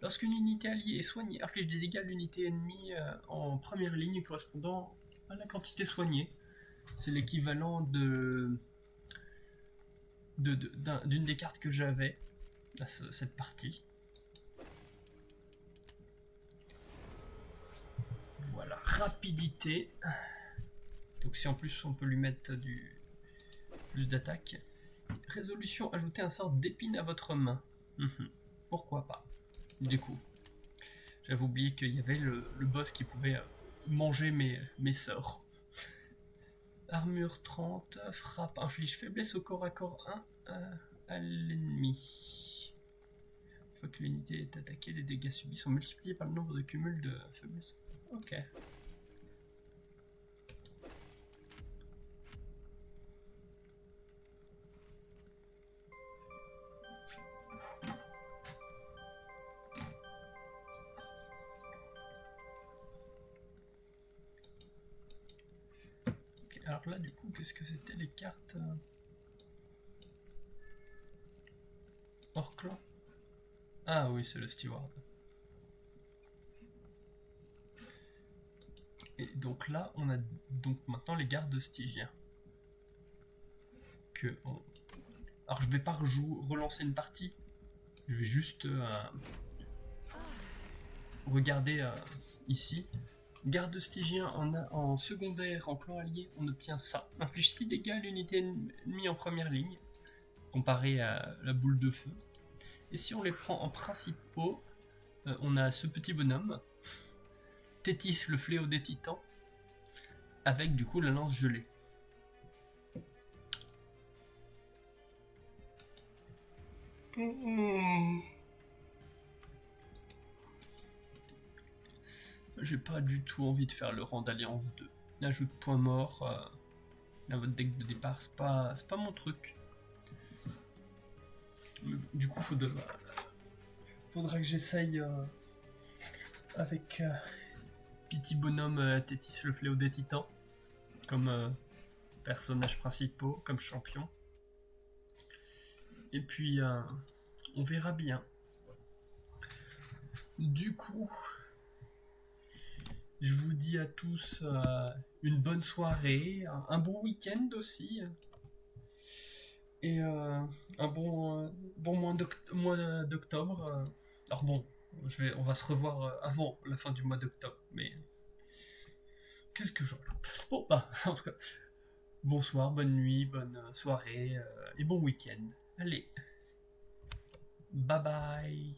Lorsqu'une unité alliée est soignée, inflige des dégâts à l'unité ennemie en première ligne correspondant à la quantité soignée. C'est l'équivalent d'une des cartes que j'avais à cette partie. Voilà, rapidité. Donc si en plus on peut lui mettre plus d'attaque. Résolution, ajouter un sort d'épine à votre main. Pourquoi pas. Du coup, j'avais oublié qu'il y avait le boss qui pouvait manger mes sorts. Armure 30, frappe, inflige faiblesse au corps à corps 1 à l'ennemi. Une fois que l'unité est attaquée, les dégâts subis sont multipliés par le nombre de cumuls de faiblesse. Ok. Alors là, du coup, qu'est-ce que c'était les cartes hors clan? Ah oui, c'est le steward. Et donc là, on a donc maintenant les gardes stygiens. Alors je vais pas relancer une partie, je vais juste regarder ici. Garde stygien en secondaire, en clan allié, on obtient ça. Inflige 6 dégâts à l'unité ennemie en première ligne, comparé à la boule de feu. Et si on les prend en principaux, on a ce petit bonhomme, Tétis, le fléau des titans, avec du coup la lance gelée. J'ai pas du tout envie de faire le rang d'alliance 2. L'ajout de points morts à votre deck de départ, c'est pas mon truc. Du coup, faudra que j'essaye avec petit bonhomme Tétis, le fléau des titans, comme personnage principal, comme champion. Et puis, on verra bien. Du coup, je vous dis à tous une bonne soirée, un bon week-end aussi. Et un bon mois d'octobre. Alors bon, on va se revoir avant la fin du mois d'octobre, mais qu'est-ce que j'en... Bon, bah, en tout cas, bonsoir, bonne nuit, bonne soirée et bon week-end. Allez, bye bye.